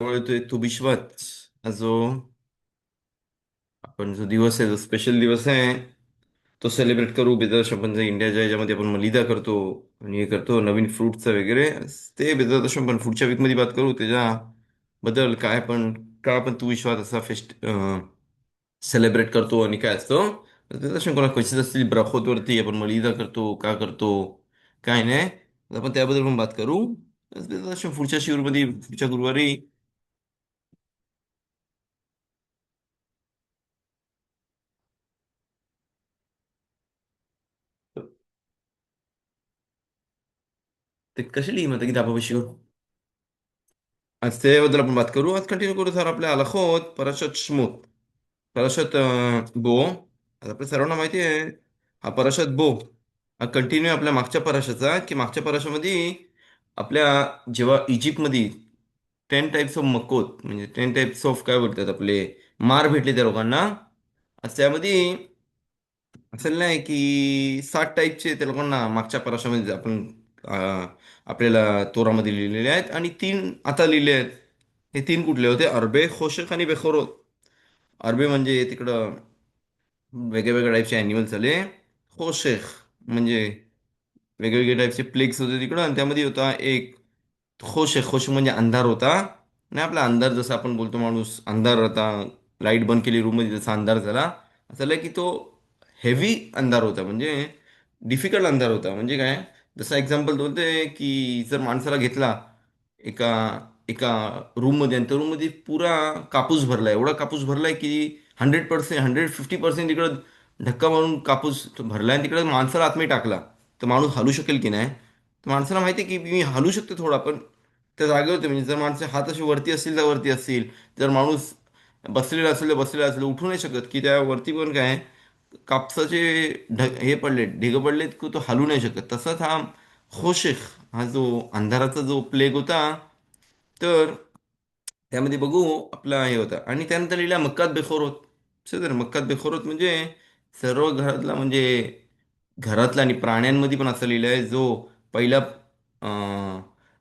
येतोय तो विश्वास हा जो आपण जो दिवस आहे जो स्पेशल दिवस आहे तो सेलिब्रेट करू बेदर्श आपण जे इंडियाच्या याच्यामध्ये आपण मलिदा करतो आणि हे करतो नवीन फ्रुटचं वगैरे ते बेदर्श आपण पुढच्या वीकमध्ये बात करू त्याच्याबद्दल काय पण तू विश्वास असा सेलिब्रेट करतो आणि काय असतं बेदर्श कोणा क्वेश्चन असतील ब्राखोत आपण मलिदा करतो का करतो काय नाही तर आपण त्याबद्दल पण बात करू बेदर्श पुढच्या शिवरमध्ये पुढच्या गुरुवारी ते कशी लिहिम होतं की दाबाशी आज त्याबद्दल आपण बात करू आज कंटिन्यू करू सर आपल्या हलखोत परशत शमूत परशत बो आता आपल्या सर्वांना माहिती आहे हा परशत बो हा कंटिन्यू आपल्या मागच्या पराशाचा की मागच्या पराशामध्ये आपल्या जेव्हा इजिप्तमध्ये 10 टाईप्स ऑफ मकोत म्हणजे 10 टाईप्स ऑफ काय बोलतात आपले मार भेटले त्या लोकांना आज त्यामध्ये असं नाही की 7 टाईपचे त्या लोकांना मागच्या पराशामध्ये आपल्याला तोरामध्ये लिहिलेले आहेत आणि 3 आता लिहिले आहेत हे 3 कुठले होते अरबे खोशक आणि बेखोरोत अरबे म्हणजे तिकडं वेगळ्या वेगळ्या टाईपचे ॲनिमल्स आले खोशेख म्हणजे वेगवेगळे टाईपचे प्लेग्स होते तिकडं आणि त्यामध्ये होता एक खोश म्हणजे अंधार होता आणि आपला अंधार जसं आपण बोलतो माणूस अंधार होता लाईट बंद केली रूममध्ये जसा अंधार झाला असं झालं की तो हेवी अंधार होता म्हणजे डिफिकल्ट अंधार होता म्हणजे काय जसं एक्झाम्पल बोलते की जर माणसाला घेतला एका एका रूममध्ये आणि त्या रूममध्ये पुरा कापूस भरलाय एवढा कापूस भरलाय की 100% 150% तिकडं धक्का मारून कापूस भरलाय आणि तिकडे माणसाला आतमध्ये टाकला तर माणूस हलू शकेल की नाही तर माणसाला माहिती आहे की मी हलू शकतो थोडा पण त्या जागेवर होते म्हणजे जर माणसं हात असे वरती असतील तर वरती असतील जर माणूस बसलेला असेल तर बसलेला असेल उठू नाही शकत की त्या वरती पण काय कापसाचे हे पडले ढिगं पडलेत की तो हलू नाही शकत तसाच हा खोशेख हा जो अंधाराचा जो प्लेग होता तर त्यामध्ये बघू आपला हे होता आणि त्यानंतर लिहिला मक्कात बेखोरोत सर मक्कात बेखोरोत म्हणजे सर्व घरातला म्हणजे घरातला आणि प्राण्यांमध्ये पण असं लिहिलं आहे जो पहिला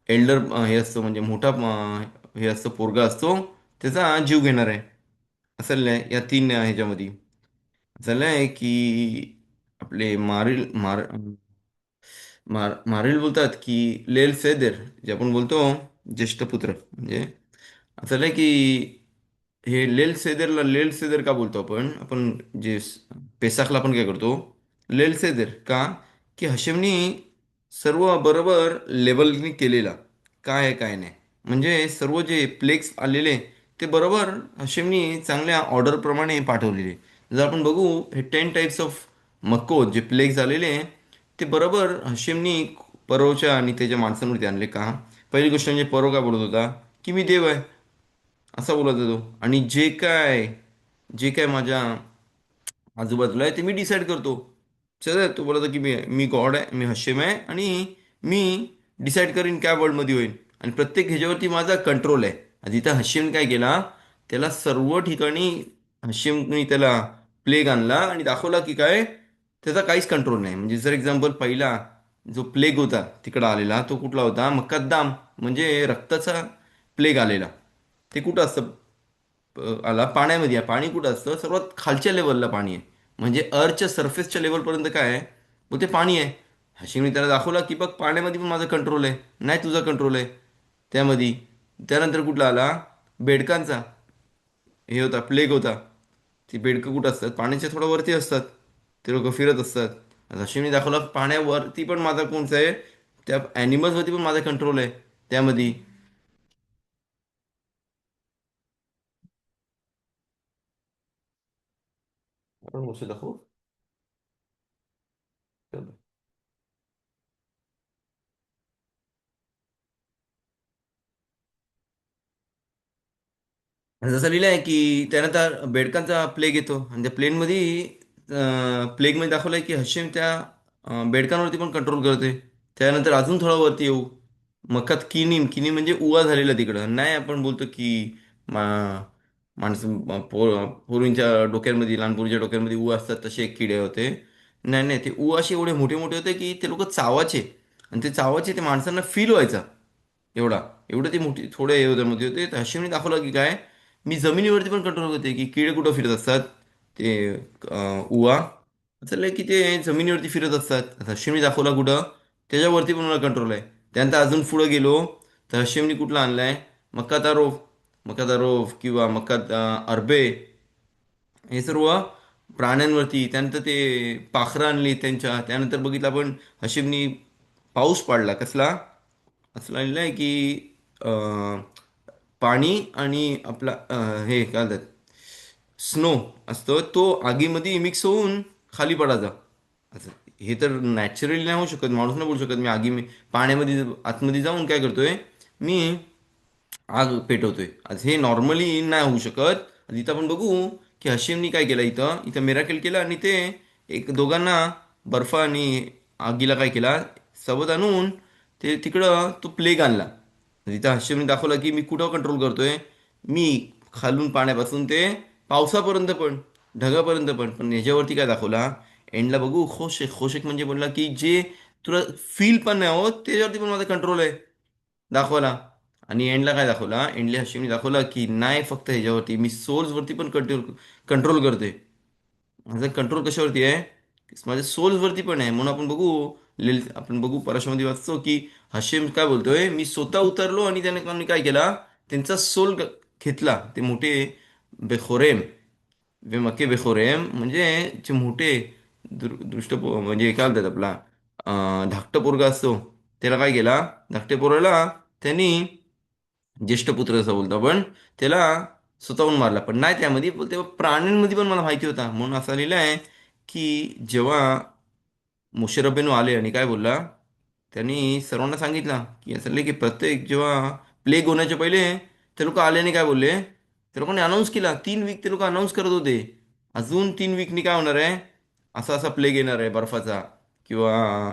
एल्डर हे असतो म्हणजे मोठा हे असतो पोरगा असतो त्याचा जीव घेणार आहे असं लिहिलंय या 3 ह्याच्यामध्ये झालं आहे की आपले मारील बोलतात की लेल सेदेर जे आपण बोलतो ज्येष्ठ पुत्र म्हणजे असं नाही की हे लेल सेदर का बोलतो आपण आपण पेसाखला आपण काय करतो लेल सेदर का की हशेमनी सर्व बरोबर लेबलनी केलेला काय आहे काय नाही म्हणजे सर्व जे प्लेक्स आलेले ते बरोबर हशेमनी चांगल्या ऑर्डरप्रमाणे पाठवलेले जर आपण बघू हे 10 टाईप्स ऑफ मक्को जे प्लेग्स आलेले ते बरोबर हशेमनी परवच्या आणि त्याच्या माणसांवरती आणले का पहिली गोष्ट म्हणजे परव काय बोलत होता की मी देव आहे असा बोलत होतो आणि जे काय माझ्या आजूबाजूला आहे ते मी डिसाईड करतो चल तो बोलत होता की मी गॉड आहे मी हशेम आहे आणि मी डिसाईड करीन काय वर्ल्डमध्ये होईल आणि प्रत्येक ह्याच्यावरती माझा कंट्रोल आहे आणि तिथं हशेम काय केला त्याला सर्व ठिकाणी हशेमने त्याला प्लेग आणला आणि दाखवला की काय त्याचा काहीच कंट्रोल नाही म्हणजे जर एक्झाम्पल पहिला जो प्लेग होता तिकडं आलेला तो कुठला होता मक्काद्दाम म्हणजे रक्ताचा प्लेग आलेला ते कुठं असतं आला पाण्यामध्ये आहे पाणी कुठं असतं सर्वात खालच्या लेवलला पाणी आहे म्हणजे अर्थच्या सरफेसच्या लेवलपर्यंत काय आहे मग ते पाणी आहे हशिमने त्याला दाखवला की बघ पाण्यामध्ये पण माझा कंट्रोल आहे नाही तुझा कंट्रोल आहे त्यामध्ये त्यानंतर कुठला आला बेडकांचा हे होता प्लेग होता ती बेडकं कुठं असतात पाण्याच्या थोडं वरती असतात ते लोक फिरत असतात हशिमने दाखवला पाण्यावरती पण माझा कोणचा आहे त्या ॲनिमल्सवरती पण माझा कंट्रोल आहे त्यामध्ये आपण गोष्ट दाखवू आणि जसं लिहिलं आहे की त्यानंतर बेडकांचा प्लेग येतो आणि त्या प्लेगमध्ये दाखवलं आहे की हशिम त्या बेडकांवरती पण कंट्रोल करते त्यानंतर अजून थोडं वरती येऊ मकात किनीम म्हणजे उवा झालेला तिकडं नाही आपण बोलतो की मा माणसं पोरींच्या डोक्यांमध्ये लहान पोरींच्या डोक्यांमध्ये ऊ असतात तसे एक किडे होते नाही नाही ते ऊ असे एवढे मोठे मोठे होते की ते लोक चावाचे आणि ते चावाचे ते माणसांना फील व्हायचा एवढा एवढं ते मोठी थोडे मध्ये होते. तर हशिमने दाखवलं की काय, मी जमिनीवरती पण कंट्रोल करते, की किडे कुठं फिरत असतात ते उवा चाललंय की ते जमिनीवरती फिरत असतात. आता हशिमने दाखवला कुठं, त्याच्यावरती पण मला कंट्रोल आहे. त्यानंतर अजून पुढं गेलो तर हशिमने कुठला आणलाय, मक्का तारोफ किंवा अरबे, हे सर्व प्राण्यांवरती. त्यानंतर ते पाखरं आणली त्यांच्या. त्यानंतर बघितलं आपण हशिमनी पाऊस पाडला कसला, असं लिहिलं आहे की अं, पाणी आणि आपला हे काय म्हणतात, स्नो असतो तो आगीमध्ये मिक्स होऊन खाली पडायचा. असं हे तर नॅचरली नाही होऊ शकत, माणूस नाही बोलू शकत मी पाण्यामध्ये आतमध्ये जाऊन काय करतोय, मी आग पेटवतोय. आज हे नॉर्मली नाही होऊ शकत. आज इथं आपण बघू की हशिमनी काय केलं, इथं इथं मिराकल केलं आणि ते एक दोघांना बर्फ आणि आगीला काय केला, सोबत आणून ते तिकडं तो प्लेग आणला. तिथं हशिमने दाखवला की मी कुठं कंट्रोल करतोय, मी खालून पाण्यापासून ते पावसापर्यंत पण, ढगापर्यंत पण. पण ह्याच्यावरती काय दाखवला, एंडला बघू खोशक, खोशक म्हणजे बोलला की जे तुला फील पण नाही होत त्याच्यावरती पण माझा कंट्रोल आहे, दाखवला. आणि एंडला काय दाखवला, एंडला हशिमने दाखवला की नाही फक्त ह्याच्यावरती, मी सोल्सवरती पण कंट्रोल कंट्रोल करते. माझा कंट्रोल कशावरती आहे, माझ्या सोल्सवरती पण आहे. म्हणून आपण बघू पराशामध्ये वाचतो की हशिम काय बोलतोय, मी स्वतः उतरलो आणि त्यांनी काय केला, त्यांचा सोल घेतला. ते मोठे बेखोरेम, मक्के बेखोरेम म्हणजे जे मोठे म्हणजे काय बोलतात आपला धाकटा पोरगा असतो, त्याला काय केला, धाकट्या पोराला त्यांनी ज्येष्ठ पुत्र असं बोलतो आपण, त्याला स्वतःहून मारला. पण नाही त्यामध्ये तेव्हा प्राण्यांमध्ये पण मला माहिती होता. म्हणून असं लिहिलं आहे की जेव्हा मोशे रबेनू आले आणि काय बोलला, त्यांनी सर्वांना सांगितलं की असं की प्रत्येक जेव्हा प्लेग होण्याच्या पहिले ते लोक आल्याने काय बोलले, त्या लोकांनी अनाऊन्स केला. 3 वीक ते लोक अनाऊन्स करत होते, अजून 3 वीकनी काय होणार आहे, असा असा प्लेग येणार आहे बर्फाचा, किंवा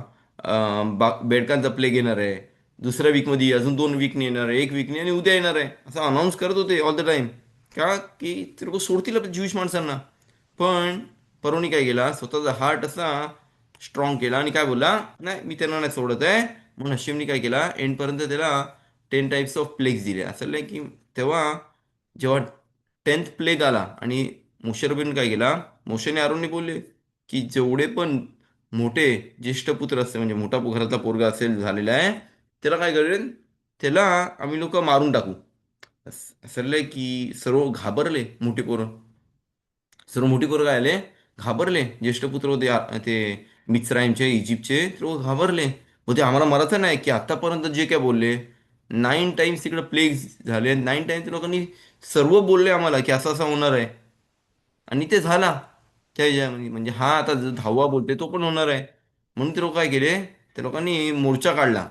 बेडकांचा प्लेग येणार आहे. दुसऱ्या वीकमध्ये अजून 2 वीकनी येणार आहे, 1 वीकनी आणि उद्या येणार आहे, असं अनाऊन्स करत होते ऑल द टाइम. का की ते लोक सोडतील आपल्या ज्यूइश माणसांना. पण परोनी काय केला, स्वतःचा हार्ट असा स्ट्रॉंग केला आणि काय बोलला, नाही मी त्यांना नाही सोडत आहे. म्हणून हशिमने काय केला, एंडपर्यंत त्याला 10 टाइप्स ऑफ प्लेग्स दिले. असं नाही की तेव्हा जेव्हा 10th प्लेग आला आणि मोशे रबीन काय केला, मोशेने आरोनने बोलले की जेवढे पण मोठे ज्येष्ठ पुत्र असते, म्हणजे मोठा घरातला पोरगा असेल झालेला आहे, त्याला काय करेल, त्याला आम्ही लोक मारून टाकू. असं लय की सर्व घाबरले, मोठी पोरं, सर्व मोठी पोरं काय आले, घाबरले. ज्येष्ठ पुत्र होते ते मिस्राईमचे, इजिप्तचे, तर घाबरले. होते आम्हाला मरायचं नाही की आतापर्यंत जे काय बोलले, 9 टाइम्स तिकडे प्लेग झाले, 9 टाइम्स लोकांनी सर्व बोलले आम्हाला की असं असं होणार आहे. आणि ते झाला त्या ह्याच्यामध्ये. म्हणजे हा आता जो 10वा बोलते तो पण होणार आहे. म्हणून ते लोक काय केले, त्या लोकांनी मोर्चा काढला.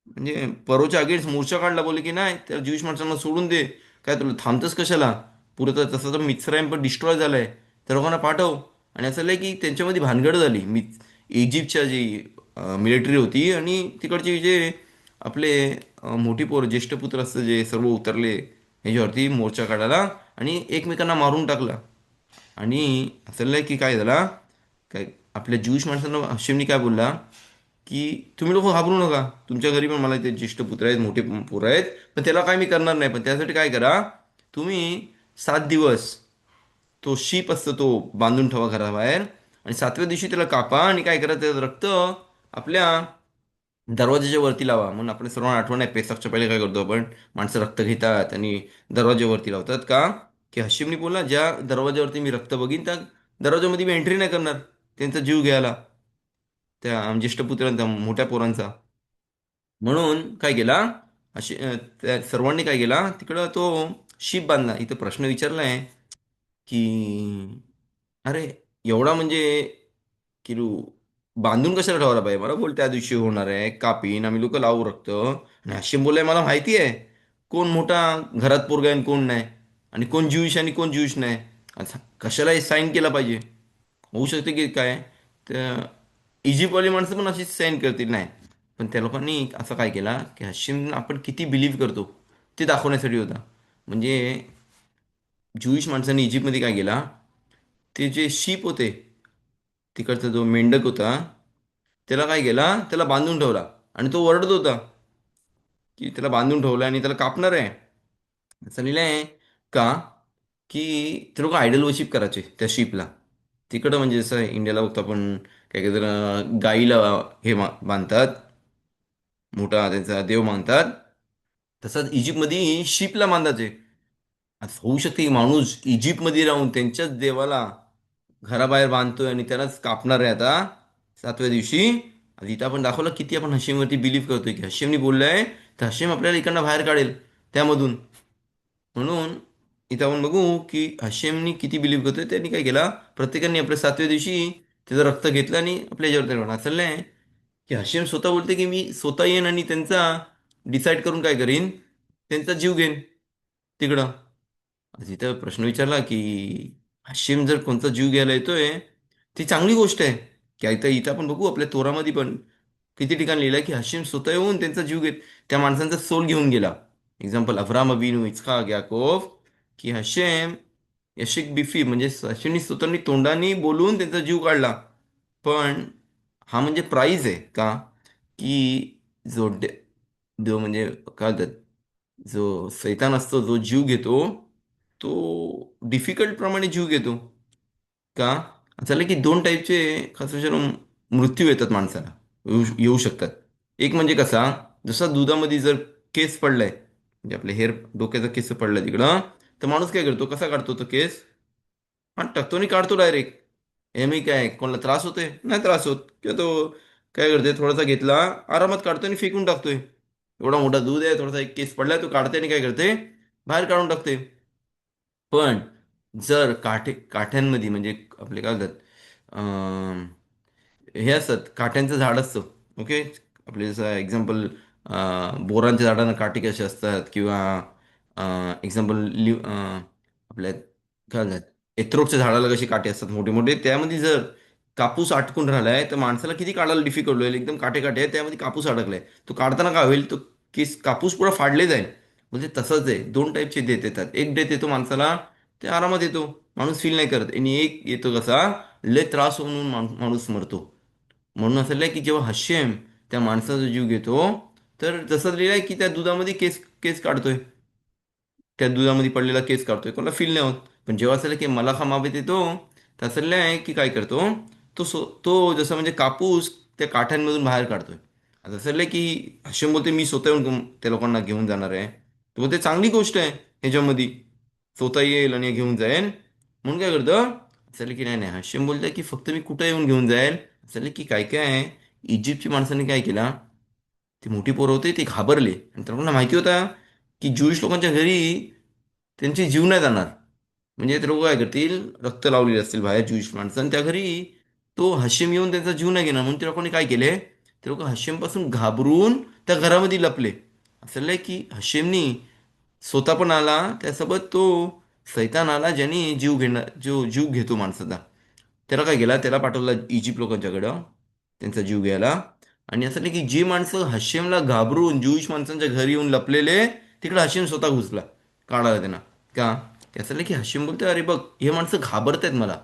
म्हणजे परोच्या अगेन्स्ट मोर्चा काढला, बोलले की नाही त्या ज्यूइश माणसांना सोडून दे, काय तुला थांबतच कशाला, पुरं तर तसं तर मिस्राईम पण डिस्ट्रॉय झालंय, त्या लोकांना पाठव. आणि असं लय की त्यांच्यामध्ये भानगड झाली. इजिप्तच्या जी मिलिटरी होती आणि तिकडचे जे आपले मोठी पोर ज्येष्ठ पुत्र असतं जे सर्व उतरले ह्याच्यावरती मोर्चा काढायला आणि एकमेकांना मारून टाकला. आणि असं लय की काय झाला, काय आपल्या ज्यूइश माणसांना हशिमनी काय बोलला की तुम्ही लोक घाबरू नका, तुमच्या घरी पण मला ते ज्येष्ठ पुत्र आहेत, मोठे पोरं आहेत, पण त्याला काय मी करणार नाही. पण त्यासाठी काय करा, तुम्ही 7 दिवस तो शीप असतो तो बांधून ठेवा घराबाहेर, आणि 7व्या दिवशी त्याला कापा आणि काय करा, त्याचं रक्त आपल्या दरवाजाच्या वरती लावा. म्हणून आपण सर्वांना आठवण आहे, पेसाकच्या पहिले काय करतो आपण, माणसं रक्त घेतात आणि दरवाजावरती लावतात. का की हशिमनी बोलला ज्या दरवाजावरती मी रक्त बघीन त्या दरवाजामध्ये मी एंट्री नाही करणार त्यांचा जीव घ्यायला, त्या ज्येष्ठ पुत्रांचा, मोठ्या पोरांचा. म्हणून काय केला, त्या सर्वांनी काय केला, तिकडं तो शिप बांधला. इथं प्रश्न विचारलाय की अरे एवढा म्हणजे किलू बांधून कशाला ठेवायला पाहिजे, मला बोल त्या दिवशी होणार आहे, कापीन आम्ही लोक लावू रक्त. आणि हाशिम बोललाय मला माहिती आहे कोण मोठा घरात पोरगा आहे आणि कोण नाही, आणि कोण ज्यूइश आणि कोण ज्यूइश नाही. आता कशाला साईन केला पाहिजे, होऊ शकते की काय, त्या इजिप्तवाली माणसं पण अशीच साईन करतील नाही. पण त्या लोकांनी असं काय केला की हशिम आपण किती बिलीव्ह करतो ते दाखवण्यासाठी होता. म्हणजे ज्यूइश माणसांनी इजिप्तमध्ये काय केला, ते जे शीप होते, तिकडचा जो मेंढक होता, त्याला काय केला, त्याला बांधून ठेवला आणि तो ओरडत होता की त्याला बांधून ठेवलं आणि त्याला कापणार आहे. असं लिहिलंय का, की ते लोक आयडल वर्शिप करायचे त्या शिपला. तिकडं म्हणजे जसं इंडियाला बघतो आपण, काय काय जण गाईला हे बांधतात, मोठा त्यांचा देव मानतात. तसंच इजिप्तमध्ये शिपला बांधायचे. आता होऊ शकते की माणूस इजिप्तमध्ये राहून त्यांच्याच देवाला घराबाहेर बांधतोय आणि त्यालाच कापणार आहे आता 7व्या दिवशी. आता इथं आपण दाखवलं किती आपण हशीमवरती बिलीव्ह करतोय, की हशीमने बोललंय तर हशीम आपल्याला इकडनं बाहेर काढेल त्यामधून. म्हणून इथं आपण बघू की हशेमनी किती बिलीव्ह करतोय. त्यांनी काय केला, प्रत्येकाने आपल्या 7व्या दिवशी त्याचं रक्त घेतलं आणि आपल्या याच्यावर त्याला असं नाही की हशेम स्वतः बोलते की मी स्वतः येईन आणि त्यांचा डिसाईड करून काय करीन, त्यांचा जीव घेईन तिकडं. आता इथं प्रश्न विचारला की हशेम जर कोणता जीव घ्यायला येतोय, ती चांगली गोष्ट आहे. की इथं इथं आपण बघू आपल्या तोरामध्ये पण किती ठिकाणी लिहिलं की हशेम स्वतः येऊन त्यांचा जीव घेत, त्या माणसांचा सोल घेऊन गेला. एक्झाम्पल अब्राहम अबिनू इच्हाक याकोब, की हशेम यशिक बिफी म्हणजे हशेमनी स्वतःनी तोंडाने बोलून त्यांचा जीव काढला. पण हा म्हणजे प्राईज आहे का, की जो म्हणजे काय म्हणतात, जो सैतान असतो जो जीव घेतो, तो डिफिकल्ट प्रमाणे जीव घेतो का. झालं की दोन टाईपचे खास करून मृत्यू येतात माणसाला, येऊ शकतात. एक म्हणजे कसा, जसा दुधामध्ये जर केस पडलाय, म्हणजे आपले हेअर, डोक्याचा केस पडलाय तिकडं, तर माणूस काय करतो, कसा काढतो तो केस, हा टाकतो आणि काढतो डायरेक्ट. हे मी काय कोणाला त्रास होतोय, नाही त्रास होत, किंवा तो काय करतोय, थोडासा घेतला, आरामात काढतो आणि फेकून टाकतोय. एवढा मोठा दूध आहे, थोडासा एक केस पडलाय, तो काढते आणि काय करते, बाहेर काढून टाकते. पण जर काठ्यांमध्ये म्हणजे आपले काय म्हणतात, अं, हे असतात काठ्यांचं झाड असतं. ओके, आपले जसं एक्झाम्पल बोरांच्या झाडांना काठी कशी असतात, किंवा एक्झाम्पल आपल्या काय म्हणतात एथरोटच्या झाडाला कशी काठी असतात मोठे मोठे, त्यामध्ये जर कापूस अटकून राहिलाय तर माणसाला किती काढायला डिफिकल्ट होईल. एकदम काटे काटे आहे, त्यामध्ये कापूस अडकलाय, तो काढताना काय होईल, तो केस कापूस पुरा फाडले जाईल. म्हणजे तसंच आहे, दोन टाईपचे डेथ येतात. एक डेथ येतो माणसाला, ते आरामात येतो, माणूस फील नाही करत. आणि एक येतो कसा, लय त्रास होऊन माणूस मरतो. म्हणून असं लिहिलंय की जेव्हा हशेम त्या माणसाचा जीव घेतो, तर जसं लिहिलंय की त्या दुधामध्ये केस केस काढतोय, त्या दुधामध्ये पडलेला केस काढतोय, कोणाला फील नाही होत. पण जेव्हा असं की मलाखा मावेत येतो, तर असं लिहिलंय की काय करतो, तो जसं म्हणजे कापूस त्या काठ्यांमधून बाहेर काढतोय. आता असं लिहिलंय की हशेम बोलते मी स्वतः येऊन त्या लोकांना घेऊन जाणार आहे. तर बोलते चांगली गोष्ट आहे ह्याच्यामध्ये, स्वतः येईल आणि घेऊन जाईल. म्हणून काय करतं, असं की नाही नाही, हशेम बोलतोय की फक्त मी कुठं येऊन घेऊन जाईल. असं की काय काय आहे, इजिप्तच्या माणसाने काय केला, ती मोठी पोरं होती ती घाबरली आणि त्यांना माहिती होता की ज्यूइश लोकांच्या घरी त्यांची जीव नाही जाणार. म्हणजे ते लोक काय करतील, रक्त लावलेले असतील बाहेर ज्यूइश माणसं, आणि त्या घरी तो हशेम येऊन त्यांचा जीव नाही घेणार. म्हणून त्या लोकांनी काय केले, ते लोक हशेमपासून घाबरून त्या घरामध्ये लपले. असं लय की हशेमनी स्वतः पण आला, त्यासोबत तो सैतान आला ज्याने जीव घेणार, जो जीव घेतो माणसाचा, त्याला काय केला, त्याला पाठवला इजिप्त लोकांच्याकडं त्यांचा जीव घ्यायला. आणि असं नाही की जी माणसं हशेमला घाबरून ज्यूइश माणसांच्या घरी येऊन लपलेले, तिकडे हशेम स्वतः घुसला काढायला त्यांना. का, ते असं नाही की हशेम बोलतो अरे बघ हे माणसं घाबरत आहेत मला,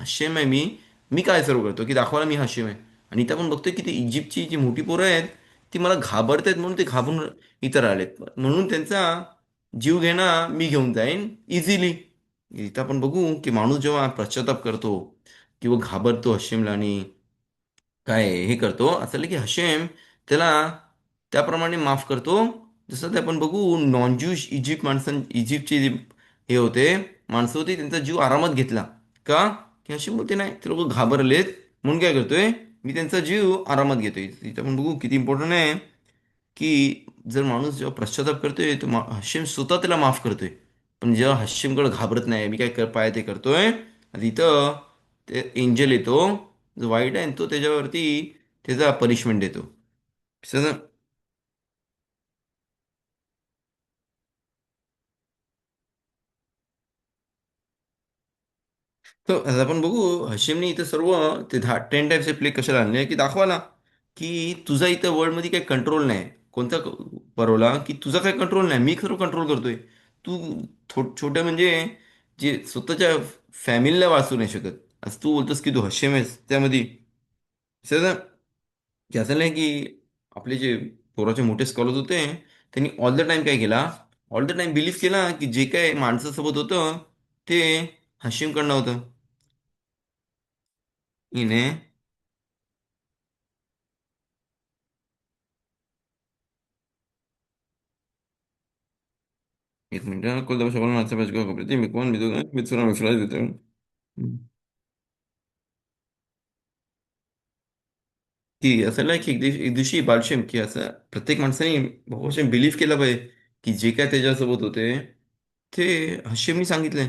हशेम आहे मी, मी काय सर्व करतो की दाखवायला मी हशेम आहे. आणि इथं आपण बघतोय की ती इजिप्तची जी मोठी पोरं आहेत, ती मला घाबरत आहेत म्हणून ते घाबरून इतर आलेत, म्हणून त्यांचा जीव घेणं मी घेऊन जाईन इझिली. इथं आपण बघू की माणूस जेव्हा पश्चाताप करतो किंवा घाबरतो हशेमला आणि काय हे करतो, असं की हशेम त्याला त्याप्रमाणे माफ करतो. जसं ते आपण बघू नॉन ज्यूश इजिप्तचे जे हे होते, माणसं होती, त्यांचा जीव आरामात घेतला. का, की हशेम बोलते नाही ते लोक घाबरलेत, म्हणून काय करतोय, मी त्यांचा जीव आरामात घेतोय. इथं आपण बघू किती इम्पॉर्टंट आहे की जर माणूस जेव्हा पश्चाताप करतोय तर हशेम स्वतः त्याला माफ करतोय. पण जेव्हा हशेमकडे घाबरत नाही, मी काय पाय ते करतोय, आणि इथं ते एंजल येतो, जो वाईट आहे तो त्याच्यावरती त्याचा पनिशमेंट देतो. तसं- तर आता आपण बघू हशेमने इथं सर्व ते 10 टाईप्सचे प्ले कशाला आणले, की दाखवाला की तुझा इथं वर्ल्डमध्ये काही कंट्रोल नाही. कोणता परवला की तुझा काही कंट्रोल नाही, मी सर्व कंट्रोल करतोय. तू छोट्या म्हणजे जे स्वतःच्या फॅमिलीला वाचू नाही शकत, असं तू बोलतोस की तू हशेम आहेस त्यामध्ये. की असं नाही की आपले जे पोराचे मोठे स्कॉलर होते, त्यांनी ऑल द टाइम काय केला, ऑल द टाइम बिलीव्ह केला की जे काय माणसासोबत होतं ते हशिमकडनं होतं. हिने एक मिनिट, कोणत्या भाषा बोलून आजच्या भाषा कपडे मी कोण मी मित्र मिसळा देतो. की असं नाही की एक दिवशी बालशेम की असं प्रत्येक माणसाने भगवान बिलीव्ह केलं पाहिजे की जे काय त्याच्यासोबत होते ते हशिमनी सांगितलंय,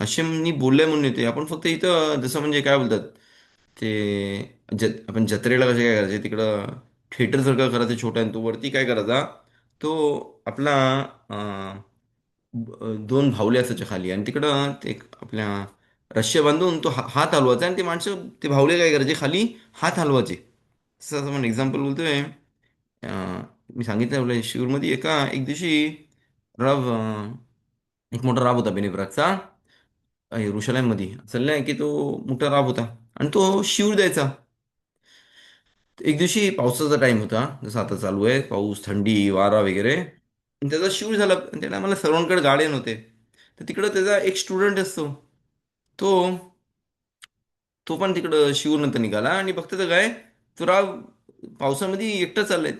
हशिमनी बोललंय म्हणून येते. आपण फक्त इथं जसं म्हणजे काय बोलतात ते आपण जत्रेला कसे काय करायचे तिकडं थिएटर सारखं करायचं छोटा आणि तो वरती काय करायचा, तो आपला दोन भावले असायच्या खाली आणि तिकडं ते एक आपल्या रश्या बांधून तो हात हलवायचा आणि ते माणसं ते भावले काय करायचे खाली हात हलवायचे. असं आपण एक्झाम्पल बोलतोय. अं, मी सांगितलं आपल्या शिवमध्ये एक दिवशी राव एक मोठा राब होता बेनिब्रागचा येरुशलेममध्ये चाललाय की तो मोठा राब होता आणि तो शिवर द्यायचा. एक दिवशी पावसाचा टाइम होता जसं आता चालू आहे पाऊस थंडी वारा वगैरे आणि त्याचा शिवर झाला आणि त्याला मला सर्वांकडे गाड्या नव्हते. तर तिकडं त्याचा एक स्टुडंट असतो, तो तो पण तिकडं शिवूर निघाला आणि बघतो तर काय, तो राव पावसामध्ये एकटं चाललंय.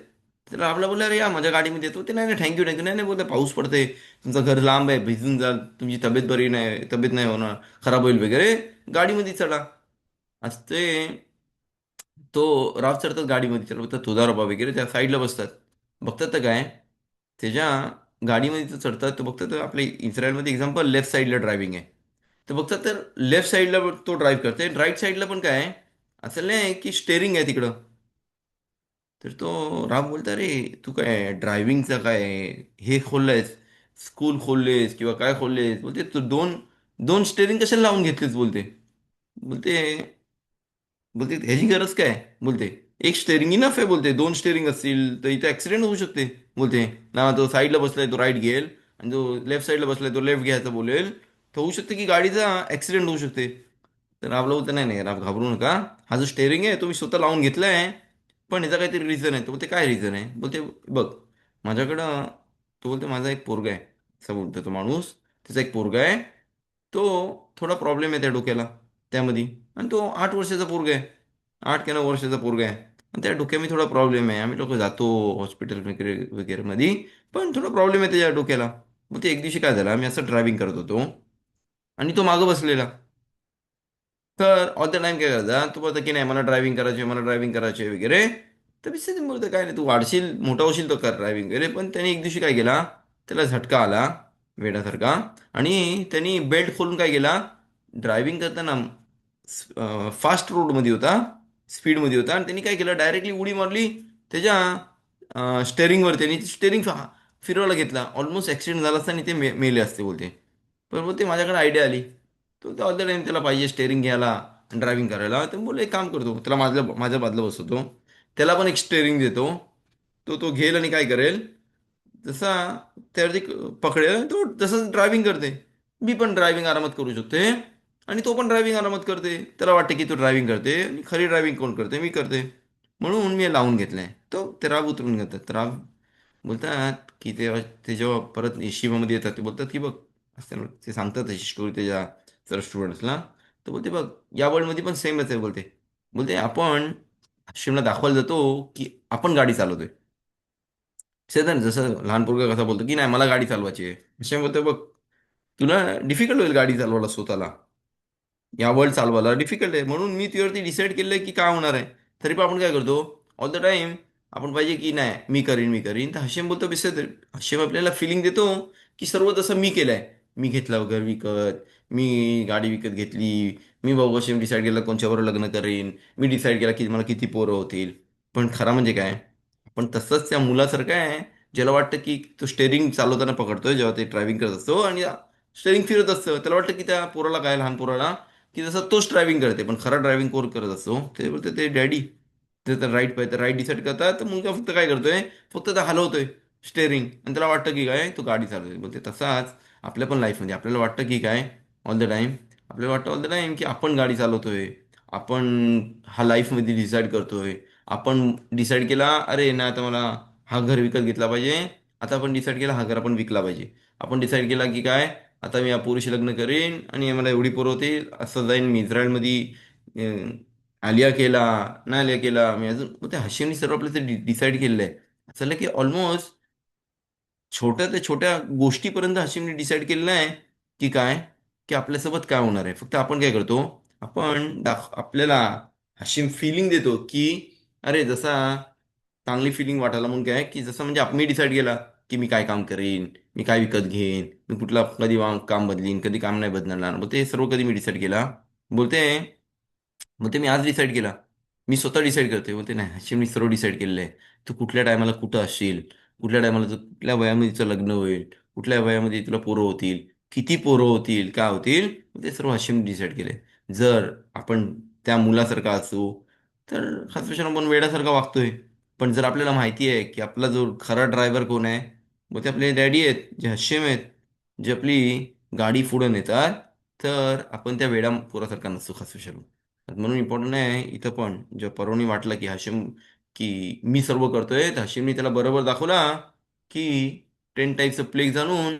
तर रावला बोलला अरे या माझ्या गाडीमध्ये येतो. ते नाही नाही थँक्यू थँक्यू, नाही नाही बोलता पाऊस पडते, तुमचं घर लांब आहे, भिजून जाल, तुमची तब्येत बरी नाही, तब्येत नाही होणार, खराब होईल वगैरे, गाडीमध्ये चढा. असते तो राव चढतात गाडीमध्ये, त्याला बघतात तुझा बाबा वगैरे त्या साईडला बसतात. बघतात तर काय, त्याच्या गाडीमध्ये तो चढतात तो बघतात तर आपल्या इस्रायलमध्ये एक्झाम्पल लेफ्ट साईडला ड्रायव्हिंग आहे. तर बघतात तर लेफ्ट साईडला तो ड्राईव्ह करते, राईट साईडला पण काय आहे, असं नाही की स्टेअरिंग आहे तिकडं. तर तो राम बोलता रे तू काय ड्रायव्हिंगचं काय हे खोललंयस, स्कूल खोललेस किंवा काय खोललेस, बोलते तू दोन दोन स्टेअरिंग कशाला लावून घेतलीस बोलते. बोलते बोलते ह्याची गरज काय, बोलते एक स्टेअरिंग इनफ आहे, बोलते दोन स्टेअरिंग असतील तर इथे ऍक्सिडेंट होऊ शकते. बोलते ना तो साईडला बसलाय तो राईट घेईल आणि जो लेफ्ट साईडला बसलाय तो लेफ्ट घ्यायचा बोलेल, तर होऊ शकते की गाडीचा ऍक्सिडेंट होऊ शकते. तर रावला बोलतं नाही नाही राव घाबरू नका, हा जो स्टेअरिंग आहे तो मी स्वतः लावून घेतलाय, पण याचा काहीतरी रिझन आहे. तो बोलते काय रिझन आहे, बोलते बघ माझ्याकडं, तो बोलते माझा एक पोरगा आहे, असं बोलतो तो माणूस, त्याचा एक पोरगा आहे, तो थोडा प्रॉब्लेम आहे त्या डोक्याला त्यामध्ये, आणि तो 8 वर्षाचा पोरगा आहे, 8 की 9 वर्षाचा पोरगा आहे आणि त्या डोक्यामध्ये थोडा प्रॉब्लेम आहे. आम्ही लोक जातो हॉस्पिटल वगैरे वगैरे मध्ये, पण थोडा प्रॉब्लेम आहे त्याच्या डोक्याला. मग ते एक दिवशी काय झालं, आम्ही असं ड्रायव्हिंग करत होतो आणि तो मागं बसलेला. तर ऑल द टाइम काय करायचा, तू बोलतो की नाही मला ड्रायव्हिंग करायचे, मला ड्रायव्हिंग करायचे वगैरे. तर मी बोलतो काय नाही तू वाढशील मोठा होशील तो कर ड्रायव्हिंग वगैरे. पण त्याने एक दिवशी काय केला, त्याला झटका आला वेड्यासारखा, आणि त्यांनी बेल्ट खोलून काय केला, ड्रायव्हिंग करताना फास्ट रोडमध्ये होता, स्पीडमध्ये होता, आणि त्यांनी काय केलं डायरेक्टली उडी मारली त्याच्या स्टेअरिंगवर. त्यांनी स्टेअरिंग फिरवायला घेतला, ऑलमोस्ट ॲक्सिडेंट झाला असता आणि ते मेले असते बोलते. पण बोलते माझ्याकडे आयडिया आली. तो ऑल द टाइम त्याला पाहिजे स्टेअरिंग घ्यायला ड्रायव्हिंग करायला, तर बोलले एक काम करतो, त्याला माझ्या बाजूला बसवतो, त्याला पण एक स्टेअरिंग देतो, तो घेईल आणि काय करेल जसा त्यावरती पकडेल तो तसंच ड्रायव्हिंग करते. मी पण ड्रायव्हिंग आरामात करू शकते आणि तो पण ड्रायव्हिंग आरामात करते. त्याला वाटते की तो ड्रायव्हिंग करते आणि खरी ड्रायव्हिंग कोण करते, मी करते, म्हणून मी लावून घेतलंय. तो ते राग उतरून घेतात. तर राग बोलतात की ते जेव्हा परत शिवामध्ये येतात ते बोलतात की बघ, असं ते सांगतात तशी स्टोरी त्याच्या सर स्टुडंट्सला. तर बोलते बघ या वर्ल्डमध्ये पण सेमच आहे बोलते. बोलते आपण शिवला दाखवायला जातो की आपण गाडी चालवतोय. सेजन जसं लहान पोरगा कसा बोलतो की नाही मला गाडी चालवायची आहे, असे बोलतो बघ तुला डिफिकल्ट होईल गाडी चालवायला स्वतःला, या वर्ल्ड चालवायला डिफिकल्ट आहे, म्हणून मी तुझ्यावरती डिसाईड केलंय की काय होणार आहे. तरी पण आपण काय करतो ऑल द टाइम, आपण पाहिजे की नाही मी करीन तर हशेम बोलतो बिसर. हशेम आपल्याला फिलिंग देतो की सर्व तसं मी केलंय, मी घेतलं घर विकत, मी गाडी विकत घेतली, मी भाऊ हशेम डिसाईड केलं कोणच्यावर लग्न करीन, मी डिसाईड केला की मला किती पोरं होतील. पण खरं म्हणजे काय, पण तसंच त्या मुलासारखं आहे ज्याला वाटतं की तो स्टेअरिंग चालवताना पकडतोय जेव्हा ते ड्रायव्हिंग करत असतो आणि स्टेअरिंग फिरत असतं, त्याला वाटतं की त्या पोराला काय लहान पोराला की जसं तोच ड्रायव्हिंग करते, पण खरा ड्रायव्हिंग कोण करत असतो ते बोलते ते डॅडी. ते तर राईट पाहिजे तर राईट डिसाईड करतात, तर मुलगा फक्त काय करतोय, फक्त ते हलवतोय स्टेअरिंग आणि त्याला वाटतं की काय तो गाडी चालवतोय. बोलते तसाच आपल्या पण लाईफमध्ये आपल्याला वाटतं की काय ऑल द टाईम, आपल्याला वाटतं ऑल द टाईम की आपण गाडी चालवतोय, आपण हा लाईफमध्ये डिसाईड करतोय, आपण डिसाईड केला अरे ना आता मला हा घर विकत घेतला पाहिजे, आता आपण डिसाईड केला हा घर आपण विकला पाहिजे. आपण डिसाईड केला की काय, आता मी या पोरीशी लग्न करेन आणि मला एवढी पोरं होतील, असं जाईन मी इस्रायलमध्ये, आलिया केला, नाही आलिया केला मी अजून, मग ते हशीमनी सर्व आपलं ते डिसाईड केलेलं आहे. असं की ऑलमोस्ट छोट्या ते छोट्या गोष्टीपर्यंत हशीमने डिसाईड केलेलं आहे की काय, की आपल्यासोबत काय होणार आहे. फक्त आपण काय करतो, आपण आपल्याला हशीम फिलिंग देतो की अरे जसा चांगली फिलिंग वाटायला म्हणून काय की जसं म्हणजे मी डिसाईड केला की मी काय काम करेन, मी काय विकत घेईन, मी कुठला कधी काम बदलीन, कधी काम नाही बदलणार, मग ते सर्व कधी मी डिसाईड केला. बोलते मग ते मी आज डिसाईड केला, मी स्वतः डिसाईड करते. मग ते नाही, अशी मी सर्व डिसाईड केलेलं आहे. तू कुठल्या टायमाला कुठं असशील, कुठल्या टायमाला तू कुठल्या वयामध्ये तुझं लग्न होईल, कुठल्या वयामध्ये तुला पोरं होतील, किती पोरं होतील, काय होतील, मग ते सर्व हशीम डिसाईड केले. जर आपण त्या मुलासारखा असू तर खास आपण वेड्यासारखा वागतोय. पण जर आपल्याला माहिती आहे की आपला जो खरा ड्रायव्हर कोण आहे, मग ते आपले डॅडी आहेत, जे हशीम आहेत, जे आपली गाडी पुढे नेतात, तर आपण त्या वेडा पोरासारखा नसतो खास. म्हणून इम्पॉर्टंट आहे इथं पण, जेव्हा परवणी वाटलं की हाशिम, की मी सर्व करतोय, तर हाशिमने त्याला बरोबर दाखवला की 10 टाईपचं प्लेग जाणून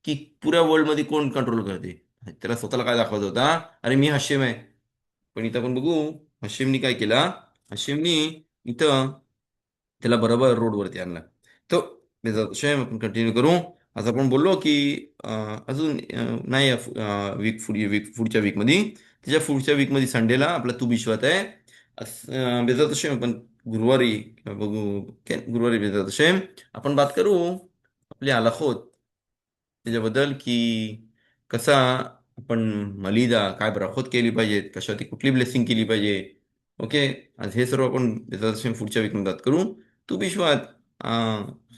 की पुऱ्या वर्ल्डमध्ये कोण कंट्रोल करते. त्याला स्वतःला काय दाखवायचं होता, अरे मी हाशिम आहे. पण इथं आपण बघू हाशिमनी काय केला. हाशिमनी इथं त्याला बरोबर रोडवरती आणला. तो त्याचा विषय आपण कंटिन्यू करू. आज आपण बोललो की अजून नाही, पुढच्या वीकमध्ये, त्याच्या पुढच्या वीकमध्ये संडेला आपला तू विश्वात आहे. बेजात शेम आपण गुरुवारी बघू. गुरुवारी बेजात शेम आपण बात करू आपली आलाखोत त्याच्याबद्दल की कसा आपण मलिदा काय बराखोत केली पाहिजेत, कशा ती कुठली ब्लेसिंग केली पाहिजे. ओके. आज हे सर्व आपण बेजात शेम पुढच्या वीकमध्ये बात करू. तू विश्वात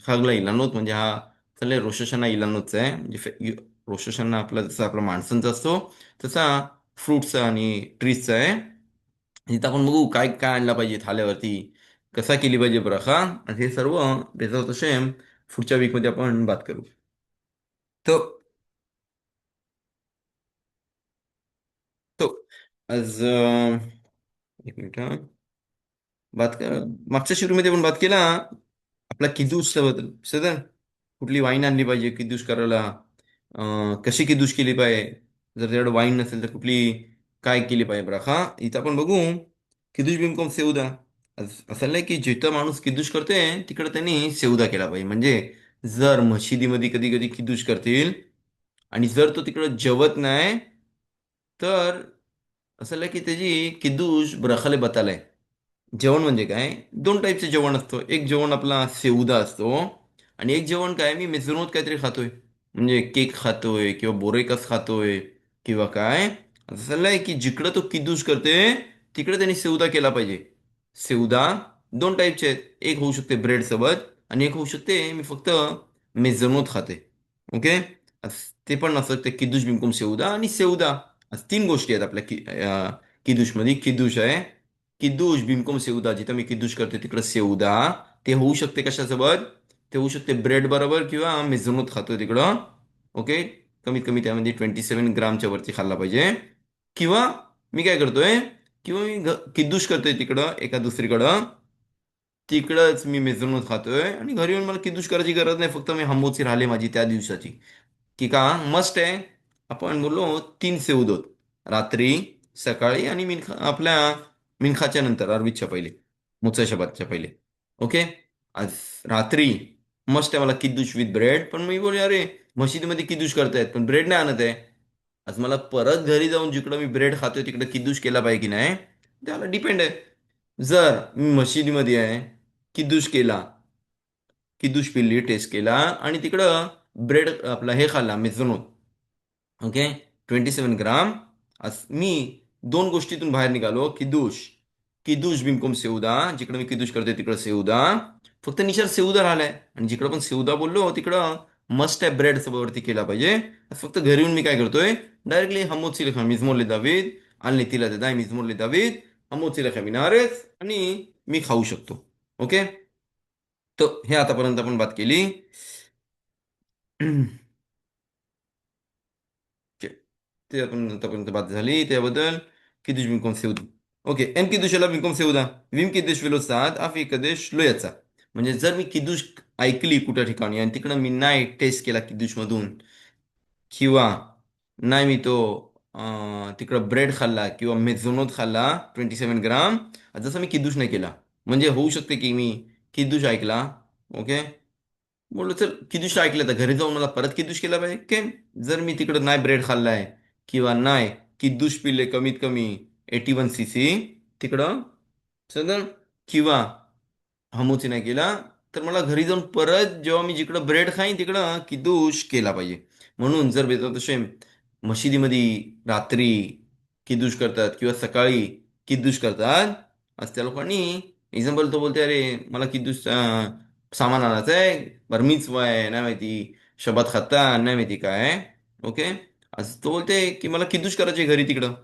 खागला इलानोत म्हणजे हा चालले रोशशाना इलानोच आहे. म्हणजे रोशशाना आपला जसा आपला माणसांचा असतो तसा फ्रुट्सचा आणि ट्रीजचा आहे. इथं आपण बघू काय काय आणलं पाहिजे थाल्यावरती, कसा केली पाहिजे बरखा, आणि हे सर्व बेजात शेम पुढच्या वीकमध्ये आपण बात करू. तो तो आज एक मिनिट बात कर, मागच्या शिरूमध्ये आपण बात केला आपला किदूस बद्दल. सर कुठली वाईन आणली पाहिजे किदूस करायला, कशी किदूस केली पाहिजे, जर त्याकडे वाईन नसेल तर कुठली काय केली पाहिजे बरं. इथं आपण बघू किदूस बिमकम सेवदा. असं नाही की जिथं माणूस किदूस करतोय तिकडे त्यांनी सेवदा केला पाहिजे. म्हणजे जर मशिदीमध्ये कधी कधी किदूस करतील आणि जर तो तिकडं जेवत नाही, तर असं नाही की त्याची किदूस ब्रखाले बतालाय. जेवण म्हणजे काय, दोन टाईपचे जेवण असतो. एक जेवण आपला सेवदा असतो आणि एक जेवण काय मी मेसरूनच काहीतरी खातोय, म्हणजे केक खातोय किंवा बोरेकस खातोय किंवा काय. असं चाललंय की जिकडं तो किद्दूस करते तिकडे त्यांनी सेवदा केला पाहिजे. सेवदा दोन टाईपचे आहेत, एक होऊ शकते ब्रेड सोबत आणि एक होऊ शकते मी फक्त मेझनोत खाते. ओके. ते पण असं ते किद्दूश बिमकुम सेवदा आणि सेवदा, आज तीन गोष्टी आहेत आपल्या किद्दूश मध्ये. किद्दूश आहे, किद्दूश बिमकुम सेवदा, जिथं मी किद्दूश करते तिकडं सेवदा. ते होऊ शकते कशासोबत, ते होऊ शकते ब्रेड बरोबर किंवा मेझनोत खातोय तिकडं. ओके. कमीत कमी त्यामध्ये 27 ग्रामच्या वरती खाल्ला पाहिजे. किंवा मी काय करतोय, किंवा मी किद्दूश करतोय तिकडं एका दुसरीकडं, तिकडंच मी मेझनोत खातोय आणि घरी येऊन मला किद्दूश करायची गरज नाही, फक्त मी हम्मोची राहिले माझी त्या दिवसाची. की का मस्ट आहे. आपण बोललो तीन सेवदोत, रात्री, सकाळी आणि मिनखा आपल्या मिनखाच्या नंतर अरबीच्या पहिले, मुचा शबातच्या पहिले. ओके. आज रात्री मस्त आहे मला किद्दूश विथ ब्रेड. पण मी बोलले अरे मशिदीमध्ये किद्दूश करतायत पण ब्रेड नाही आणत आहे. आज मला परत घरी जाऊन जिकडं मी ब्रेड खातोय तिकडे किद्दूश केला पाहिजे की नाही, त्याला डिपेंड आहे. जर मी मशिदीमध्ये आहे, किद्दूश केला, किद्दूश पिल्ली टेस्ट केला आणि तिकडं ब्रेड आपला हे खाल्ला मेझनोत. ओके. 27 ग्राम. आज मी दोन गोष्टीतून बाहेर निघालो. किदूश, किदूश बिमकुम सेवदा, जिकडे मी किदूश करते तिकडं सेवदा, फक्त निशार सेवदा राहिलाय. आणि जिकडं पण सेवदा बोललो तिकडं मस्ट आहे ब्रेड वरती केला पाहिजे. आज फक्त घरी येऊन मी काय करतोय, डायरेक्टली हमोची लेखा मिजमोरले दावीद, आणले तिला दादा मिजमोरले दावीद, हमोची लेखा मिनारेस आणि मी खाऊ शकतो. ओके. तर हे आतापर्यंत आपण बात केली. ओके. ते आपण आतापर्यंत बात झाली त्याबद्दल. קידוש במקום סעודה. ओके. אין קידוש אלא במקום סעודה. ואם קידש ולא סעד, אף יקדש לא יצא. म्हणजे जर मी किदूश ऐकली कुठल्या ठिकाणी आणि तिकडं मी नाही टेस्ट केला किद्दूशमधून, किंवा नाही मी तो तिकडं ब्रेड खाल्ला किंवा मेझोनोत खाल्ला 27 ग्राम, जसं मी किद्दूश नाही केला, म्हणजे होऊ शकते की मी किद्दूश ऐकला. ओके. बोललो चल किदूश ऐकलं तर घरी जाऊन मला परत किदूश केला पाहिजे केम. जर मी तिकडं नाही ब्रेड खाल्लाय किंवा नाही किद्दूश पिले कमीत कमी 81 cc तिकडं, सदन, किंवा हमूची नाही केला, तर मला घरी जाऊन परत जेव्हा मी जिकडं ब्रेड खाईन तिकडं किदूश केला पाहिजे. म्हणून जर बेता तसे मशिदीमध्ये रात्री किदूश करतात किंवा सकाळी किदूश करतात, आज त्या लोकांनी एक्झाम्पल तो बोलते अरे मला किदूश सामान आणायचं आहे, बरं वय नाही माहिती, शबात खाता नाही माहिती काय. ओके. आज तो बोलते की मला किदूश करायचे घरी तिकडं.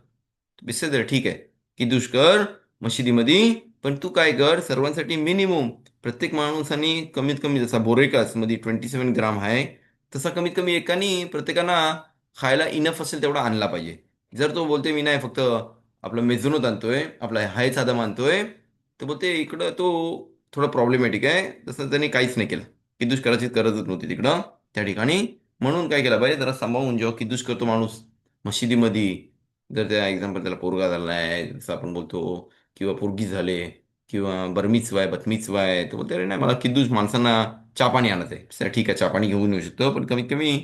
बिस्से ठीक आहे, किदूश कर मशिदीमध्ये, पण तू काय कर सर्वांसाठी मिनिमम, प्रत्येक माणूसाने कमीत कमी, जसा बोरेकास मध्ये 27 ग्राम आहे, तसा कमीत कमी एकाने प्रत्येकाना खायला इनफ असेल तेवढा आणला पाहिजे. जर तो बोलते मी नाही फक्त आपलं मेझुनोत आणतोय, आपला हाय साधा मानतोय, तर बोलते इकडं तो थोडा प्रॉब्लेमॅटिक आहे. तसं त्यांनी काहीच नाही केलं, किद्दूश करायची गरजच नव्हती तिकडं त्या ठिकाणी. म्हणून काय केलं पाहिजे, जरा सांभाळून जेव्हा किद्दूश करतो माणूस मशिदीमध्ये, जर त्या एक्झाम्पल त्याला पोरगा झाला आहे जसं आपण बोलतो, किंवा पोरगी झाले, किंवा बरमिचवा आहे बतमिचवा आहे, तर बोलते अरे नाही मला किद्दूश माणसांना चहा पाणी आणत आहे. सर ठीक आहे, चहा पाणी घेऊन येऊ शकतो, पण कमीत कमी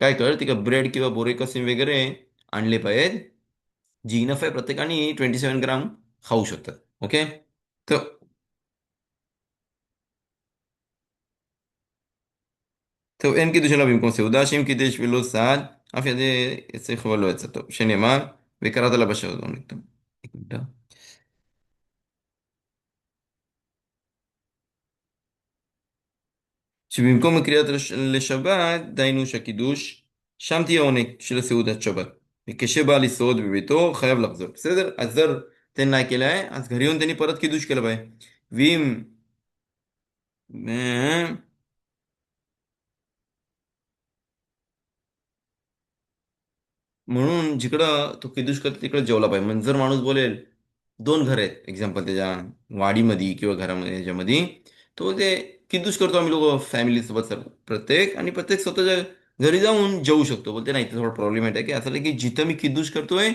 काय कर तिका ब्रेड किंवा बोरेकसिन वगैरे आणले पाहिजेत, जी इनफ आहे प्रत्येकाने 27 ग्राम खाऊ शकतात. ओके. तर טוב, אין קידוש עליו במקום סעודה, שאם קידש ולא סעד, אף ידי יצריך ולא עצתו, שנאמר, וקראת לה בשעון. טוב, נקודה. שבמקום קריאת לשבת, דהיינו שהקידוש, שם תהיה עונג של סעודת שבת. וכשבא לשרוד בביתו, חייב לחזור. בסדר? אז जर त्यांनी नाही केलं आहे, אז घरी येऊन त्यांनी परत קיदूश केलं पाहिजे. ואם म्हणून जिकडं तो किदूश करतो तिकडे जेवला पाहिजे. म्हणजे जर माणूस बोलेल दोन घर आहेत एक्झाम्पल त्याच्या वाडीमध्ये किंवा घरामध्ये याच्यामध्ये, तो ते किदूश करतो आम्ही लोक फॅमिलीसोबत सर्व प्रत्येक, आणि प्रत्येक स्वतःच्या घरी जाऊन जेवू शकतो. बोलते नाही, इथे थोडा प्रॉब्लेम आहे की असं नाही की जिथं मी किदूश करतोय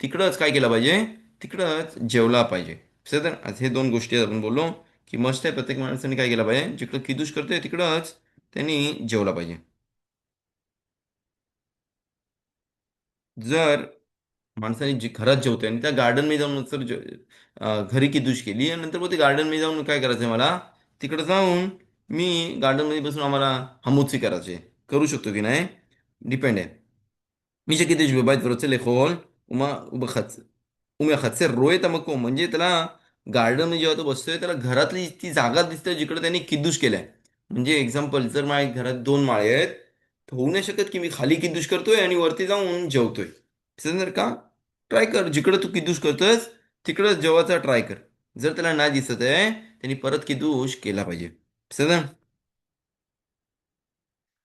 तिकडंच काय केलं पाहिजे, तिकडंच जेवला पाहिजे. तर आज हे दोन गोष्टी आपण बोललो की मस्त आहे, प्रत्येक माणसाने काय केलं पाहिजे, जिकडं किदूश करतोय तिकडंच त्यांनी जेवला पाहिजे. जर माणसाने जी घरात जेवतोय आणि त्या गार्डनमध्ये जाऊन नंतर घरी किदूश केली आणि नंतर मग ते गार्डनमध्ये जाऊन काय करायचंय मला, तिकडे जाऊन मी गार्डनमध्ये बसून आम्हाला हमूची करायचे, करू शकतो की नाही, डिपेंड आहे. מי שקידש בבית ורוצה לאכול, ומחצר רואה את המקום, म्हणजे त्याला गार्डन जेव्हा तो बसतोय त्याला घरातली ती जागा दिसते जिकडे त्यांनी किद्दूश केलाय. म्हणजे एक्झाम्पल जर माझ्या घरात दोन माळे आहेत, तर होऊ नाही शकत की मी खाली किद्दूश करतोय आणि वरती जाऊन जेवतोय. समजणार का? ट्राय कर जिकडे तू किद्दूश करतोयस तिकडं जेवायचा ट्राय कर. जर त्याला नाही दिसत आहे त्यांनी परत किद्दूश केला पाहिजे. समजलं?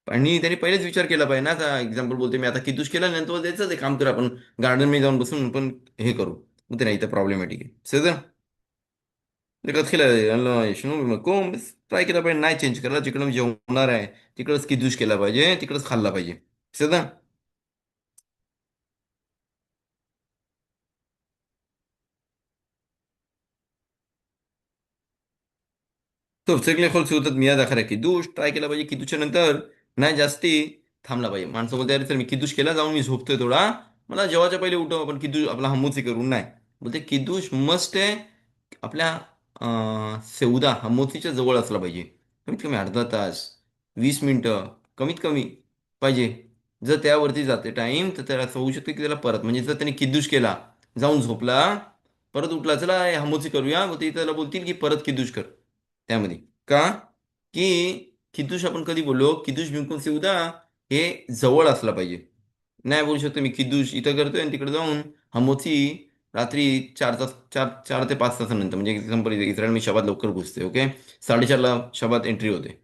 आणि त्यांनी पहिलेच विचार केला पाहिजे ना, आता एक्झाम्पल बोलते मी आता कितूश केला नंतर द्यायचं ते काम करू आपण, गार्डन मध्ये जाऊन बसून पण हे करू. मग ते नाही तर प्रॉब्लेमॅटिक आहे. בסדר? לכתחילה ישנו במקום, ट्राय केला पाहिजे नाही चेंज करायला, जिकडं जेवणार आहे तिकडंच किद्दूश केला पाहिजे, तिकडंच खाल्ला पाहिजे. בסדר? טוב, צריך לאכול סעודת מיד אחרי הקידוש, ट्राय केला पाहिजे किदूशच्या नंतर नाही जास्ती थांबला पाहिजे. माणसं बोलते अरे चल मी किदूश केला, जाऊन मी झोपतोय थोडा, मला जेवायच्या पहिले उठव आपण किदूश आपला हमूची करून नाही. बोलते किदूश मस्ट आहे आपल्या सेवदा हमोसीच्या जवळ असला पाहिजे, कमीत कमी अर्धा तास, 20 मिनिटं कमीत कमी पाहिजे. जर त्यावरती जाते टाइम तर त्याला असं होऊ शकतं की त्याला परत, म्हणजे जर त्याने किद्दूश केला, जाऊन झोपला, परत उठला चला हे हमोसी करूया, मग ते त्याला बोलतील की परत किद्दूश कर त्यामध्ये. का? की किद्दूश आपण कधी बोललो, किद्दूश बिंकुल सेवदा हे जवळ असला पाहिजे. नाही बोलू शकतो मी किद्दूश इथं करतोय आणि तिकडे जाऊन हमोसी रात्री 4 तास, 4 ते 5 तासानंतर, म्हणजे एक्झाम्पल इस्रायल मी शबात लवकर घुसते. ओके. 4:30ला शबात एंट्री होते,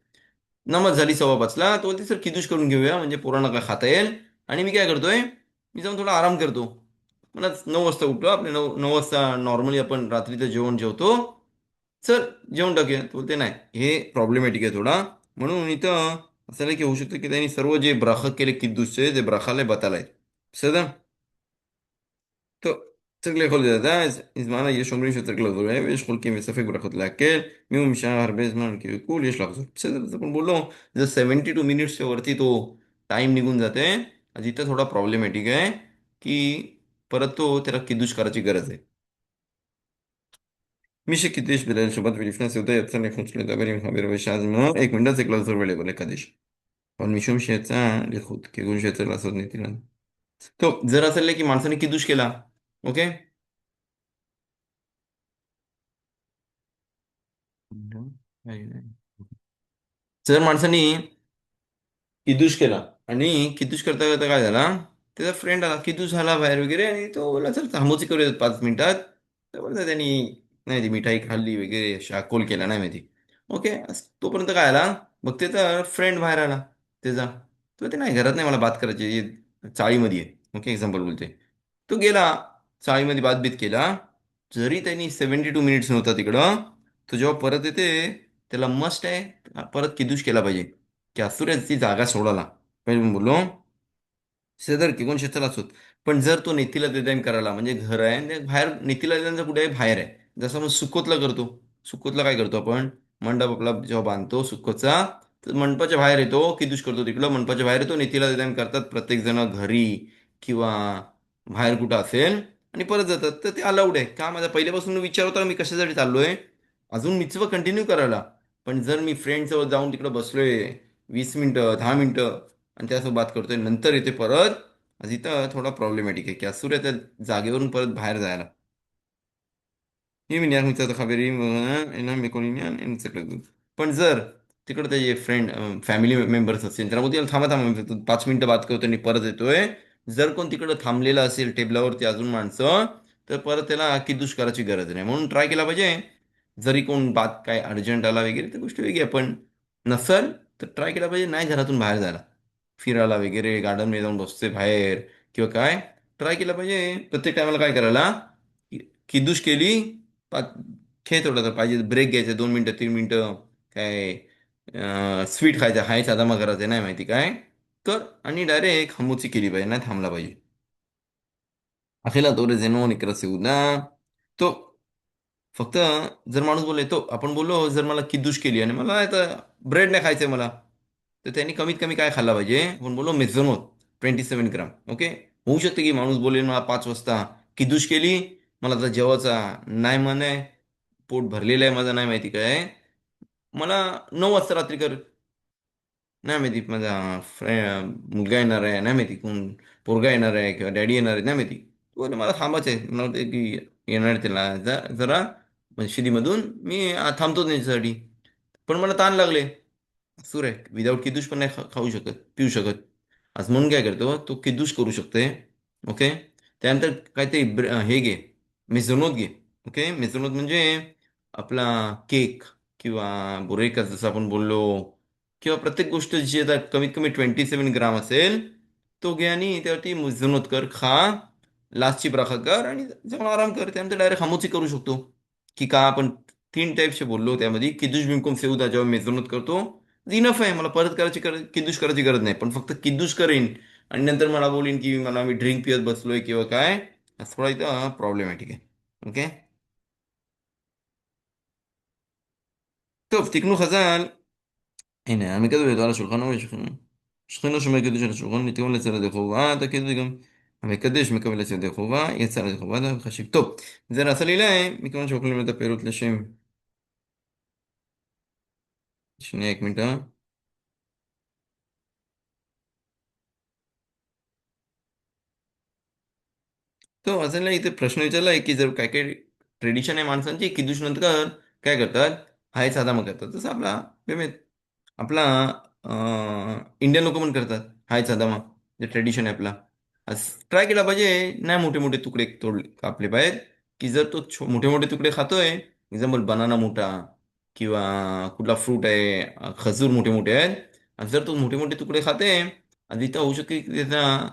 नमाज झाली 5:15ला, तो बोलते सर किदूश करून घेऊया म्हणजे पोरांना काय खाता येईल. आणि मी काय करतोय, मी जाऊन थोडा आराम करतो. मला 9 वाजता उठतो, आपले 9 वाजता नॉर्मली आपण रात्रीचं जेवण जेवतो, चल जेवण टाकूया. तो बोलते नाही हे प्रॉब्लेमॅटिक आहे थोडा, म्हणून इथं असं नाही की होऊ शकतं की त्यांनी सर्व जे ब्राख केले किद्दूसचे ते ब्राखाले बतालाय. בסדר? טוב, צריך לאכול את הדס, זמן יש אומרים שצריך לחזור אליהם, ויש חולקים וספק ברכות להקל, מי הוא משאר הרבה זמן כעיכול, יש לחזור. בסדר, तर पण बोललो जर 72 मिनिट्सच्या वरती तो टाइम निघून जाते, आज इथं थोडा प्रॉब्लेमॅटिक आहे की परत तो त्याला किदूश करायची गरज आहे. מי שקידש בליל שבת ולפני הסעודה יצא לחוץ לדבר עם חבר בשעה זמן, מידע צריך לחזור ולקדש. אבל משום שיצא לחוץ, כגון שיצא לעשות נטילה. טוב, जर असेल की माणसाने किदूश केला, ओके? जर माणसाने किदूश केला आणि किदूश करता करता काय झाला त्याचा फ्रेंड आला किदूश झाला बाहेर वगैरे आणि तो बोला चल थांबोची करूया 5 मिनिटात तर बोलता त्यांनी नाही ती मिठाई खाल्ली वगैरे शाकोल केला नाही माहिती ओके तोपर्यंत काय आला मग त्याचा फ्रेंड बाहेर आला त्याचा तो ते नाही घरात नाही मला बात करायची चाळीमध्ये आहे ओके एक्झाम्पल बोलते तो गेला चाळीमध्ये बातबीत केला जरी त्यांनी 72 मिनिट्स नव्हता तिकडं तो जेव्हा परत येते त्याला मस्ट आहे परत किदूश केला पाहिजे की असुऱ्याची जागा सोडाला पहिले मी बोललो शेजार की कोण शेताला असोत पण जर तो नेतीला डिझाईन करायला म्हणजे घर आहे आणि बाहेर नेतीला डिझाईनचं कुठे आहे बाहेर आहे जसं आपण सुकोतला करतो सुकोतला काय करतो आपण मंडप आपला जेव्हा बांधतो सुकोतचा तर मंडपाच्या बाहेर येतो किदूश करतो तिकडं मंडपाच्या बाहेर येतो नेतीला डिझाईन करतात प्रत्येक जण घरी किंवा बाहेर कुठं असेल आणि परत जातात तर ते अलाउड आहे का माझा पहिल्यापासून विचार होता मी कशासाठी चाललोय अजून मिचवं कंटिन्यू करायला पण जर मी फ्रेंडसोबत जाऊन तिकडं बसलोय 20 मिनिटं 10 मिनिटं आणि त्यासोबत बात करतोय नंतर येते परत आज इथं थोडा प्रॉब्लेमॅटिक आहे की सूर्य त्या जागेवरून परत बाहेर जायला हे मी मित्राचं खबरी पण जर तिकडे त्याचे फ्रेंड फॅमिली मेंबर्स असतील त्याला बोलतील थांबा थांबा तू 5 मिनिटं बात करतो आणि परत येतोय जर कोण तिकडं थांबलेलं असेल टेबलावरती अजून माणसं तर परत त्याला किदूश करायची गरज नाही म्हणून ट्राय केला पाहिजे जरी कोण बात काय अर्जंट आला वगैरे तर गोष्ट वेगळी आहे पण नसल तर ट्राय केला पाहिजे नाही घरातून बाहेर जायला फिरायला वगैरे गार्डनमध्ये जाऊन बसते बाहेर किंवा काय ट्राय केलं पाहिजे प्रत्येक टायमाला काय करायला किदूश केली पा- खेळ थोडा तर पाहिजे ब्रेक घ्यायचा 2 मिनिटं 3 मिनिटं काय स्वीट खायचं हायचा दमा करायचं नाही माहिती काय तर आणि डायरेक्ट हमोची केली पाहिजे नाही थांबला पाहिजे अखेला तो रे जेनो निकरा सेउदा तो फक्त जर माणूस बोलले तो आपण बोललो जर मला किद्दूश केली आणि मला आता ब्रेड नाही खायचंय मला तर त्यांनी कमीत कमी काय खाल्ला पाहिजे आपण बोललो मेझोनोत 27 ग्राम ओके होऊ शकते की माणूस बोलेल मला 5 वाजता किद्दूश केली मला आता जेवायचा नाही मन आहे पोट भरलेलं आहे माझं नाही माहिती काय मला 9 वाजता रात्री कर नाही माहिती माझा मुलगा येणार आहे नाही माहिती कोण पोरगा येणार आहे किंवा डॅडी येणार आहे नाही माहिती तो बोलला, मला थांबायचं आहे मला वाटतं की येणार आहे त्याला जरा मशिदीमधून मी थांबतो त्यांच्यासाठी पण मला ताण लागले सूर आहे विदाऊट किदूश पण नाही खाऊ शकत पिऊ शकत आज म्हणून काय करतो तो किदूश करू शकते ओके त्यानंतर काय ते हे घे मेझोनोत घे ओके मेझोनोत म्हणजे आपला केक किंवा बुरेका जसं आपण बोललो किंवा प्रत्येक गोष्ट जी आता कमीत कमी 27 ग्राम असेल तो घे आणि त्यावरती मेझोनोत कर खा लास्टची ब्राखा कर आणि जाऊन आराम कर त्यानंतर डायरेक्ट हमोची करू शकतो की का आपण 3 टाईपचे बोललो त्यामध्ये किदूश बिमकुम सेउदा जेव्हा मेझोनत करतो इनफ आहे मला परत किदूश करायची गरज नाही पण फक्त किदूश करेन आणि नंतर मला बोलीन की मला मी ड्रिंक पियत बसलोय किंवा काय हा थोडा इथं प्रॉब्लेमॅटिक आहे ओके טוב, תקנו חז"ל, הנה, המקדש ידוע על השולחן, שכנו שומר קידוש על השולחן, נטיעון לצד ידי חובה, הקידוש גם המקדש מקבל לצד ידי חובה, יצא ידי חובה, חשיב. טוב, זה נעשה לי להם, מכיוון שאוכלים את הפעילות לשם, שנייה, एक मिनिट. तो अजूनला इथे प्रश्न विचारलाय की जर काय काय ट्रेडिशन आहे माणसांची कीदुश नंतर काय करतात हाय साधा मग करतात तसं आपला बेमेत आपला इंडियन लोक पण करतात हाय साधा मग जे ट्रेडिशन आहे आपला आज ट्राय केला पाहिजे नाही मोठे मोठे तुकडे तोडले कापले पाहिजेत की जर तो मोठे मोठे तुकडे खातोय एक्झाम्पल बनाना मोठा किंवा कुठला फ्रूट आहे खजूर मोठे मोठे आहेत आणि जर तो मोठे मोठे तुकडे खाते आणि तिथं होऊ शकते की त्याचा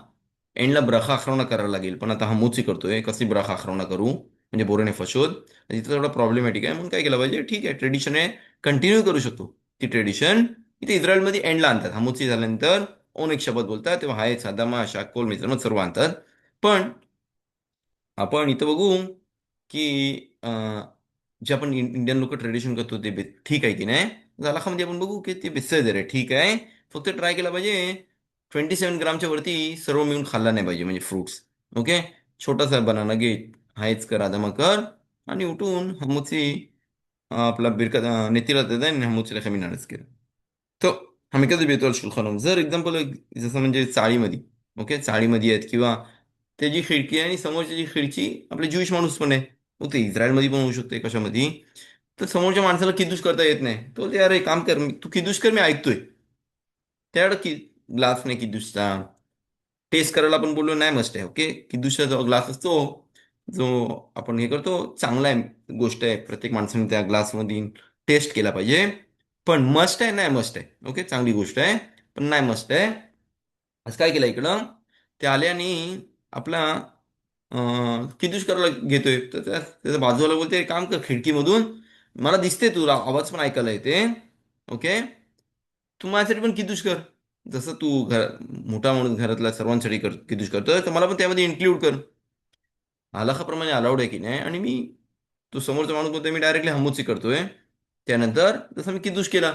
एंडला ब्रखा आखरवणा करायला लागेल पण आता हा मोची करतोय कसली ब्रखा आखरवणा करू म्हणजे बोरेने फशोद तिथं थोडा प्रॉब्लेमॅटिक आहे म्हणून काय केलं पाहिजे ठीक आहे ट्रेडिशन आहे कंटिन्यू करू शकतो ती ट्रेडिशन इथे इस्रायलमध्ये एंडला आणतात. हमूची झाल्यानंतर ओन एक शब्द बोलतात, तेव्हा हाय सादामा शाकोल मित्रांनो सर्व आणतात. पण आपण इथं बघू की जे आपण इंडियन लोक ट्रेडिशन करतो ते ठीक आहे की नाही. झालाखामध्ये आपण बघू की ते बेसेदर आहे, ठीक आहे. फक्त ट्राय केला पाहिजे 27 ग्रामच्या वरती सर्व मिळून खाल्ला नाही पाहिजे, म्हणजे फ्रुट्स. ओके. छोटासा बनाना घे, हायच कर आदमा कर, आणि उठून हमूची आपला बिरका नेतीला देत आणि हमूचीला कमी नाणच केलं. तो आम्ही कधी बेतोल शुल्खन जर एक्झाम्पल जसं म्हणजे चाळीमध्ये, ओके, चाळीमध्ये आहेत किंवा त्याची खिडकी आहे आणि समोरची जी खिडकी आपले ज्यूइश माणूस पण आहे. मग ते इस्रायलमध्ये पण होऊ शकते कशामध्ये. तर समोरच्या माणसाला किदूश करता येत नाही, तो ते अरे काम कर, तू किदूश कर, मी ऐकतोय. त्याकडं की ग्लास नाही किदूशचा टेस्ट करायला आपण बोललो नाही मस्ट आहे. ओके. किदूशचा जो ग्लास असतो, जो आपण हे करतो, चांगला आहे, गोष्ट आहे, प्रत्येक माणसाने त्या ग्लासमध्ये टेस्ट केला पाहिजे. पण मस्ट आहे नाही मस्ट आहे. ओके, चांगली गोष्ट आहे, पण नाही मस्ट आहे. असं काय केलं इकडं, ते आले आणि आपला किदूश करायला घेतोय, तर त्याच्या बाजूला बोलते, "एक काम कर, खिडकीमधून मला दिसते, तुला आवाज पण ऐकायला येते. ओके, तू माझ्यासाठी पण किदूश कर. जसं तू मोठा माणूस घरातल्या सर्वांसाठी किदूश करतोय, तर मला पण त्यामध्ये इन्क्लूड कर." हलाखाप्रमाणे अलाउड आहे की नाही. आणि मी, तो समोरचा माणूस बोलतोय, मी डायरेक्टली हमूची करतोय. त्यानंतर जसं मी किदूश केला,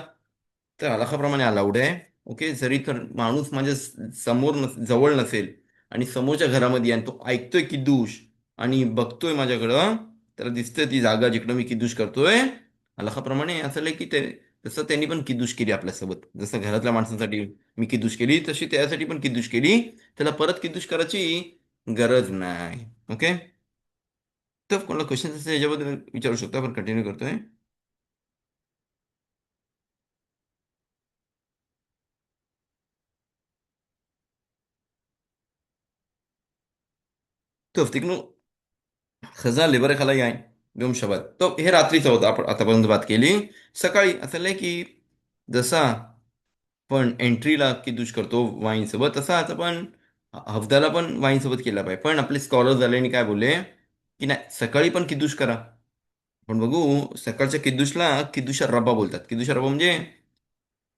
तर हलाखाप्रमाणे अलाउड आहे. ओके. जरी तर माणूस माझ्या समोर जवळ नसेल आणि समोरच्या घरामध्ये आहे आणि तो ऐकतोय किद्दूश आणि बघतोय माझ्याकडं, त्याला दिसतंय ती जागा जिकडं मी किद्दूश करतोय. हलाखाप्रमाणे असं आहे की ते, तसं त्यांनी पण किद्दूश केली आपल्यासोबत. जसं घरातल्या माणसांसाठी मी किद्दूश केली, तशी त्यासाठी पण किद्दूश केली. त्याला परत किद्दूश करायची गरज नाही. ओके. तर कोणाला क्वेश्चन असेल याच्याबद्दल विचारू शकतो, आपण कंटिन्यू करतोय. טוב, תקנו खजा लेबर खाला याय यम शब्द तो हे रात्रीचं होतं, आपण आतापर्यंत बात केली. सकाळी असं की जसा पण एंट्रीला किदूश करतो वाईन सोबत, तसा आता पण हफ्त्याला पण वाईन सोबत केला पाहिजे. पण आपले स्कॉलर झाले आणि काय बोलले की नाही, सकाळी पण किदूश करा. पण बघू, सकाळच्या किद्दूशला किद्दूशा रब्बा बोलतात. किद्दूशा रब्बा म्हणजे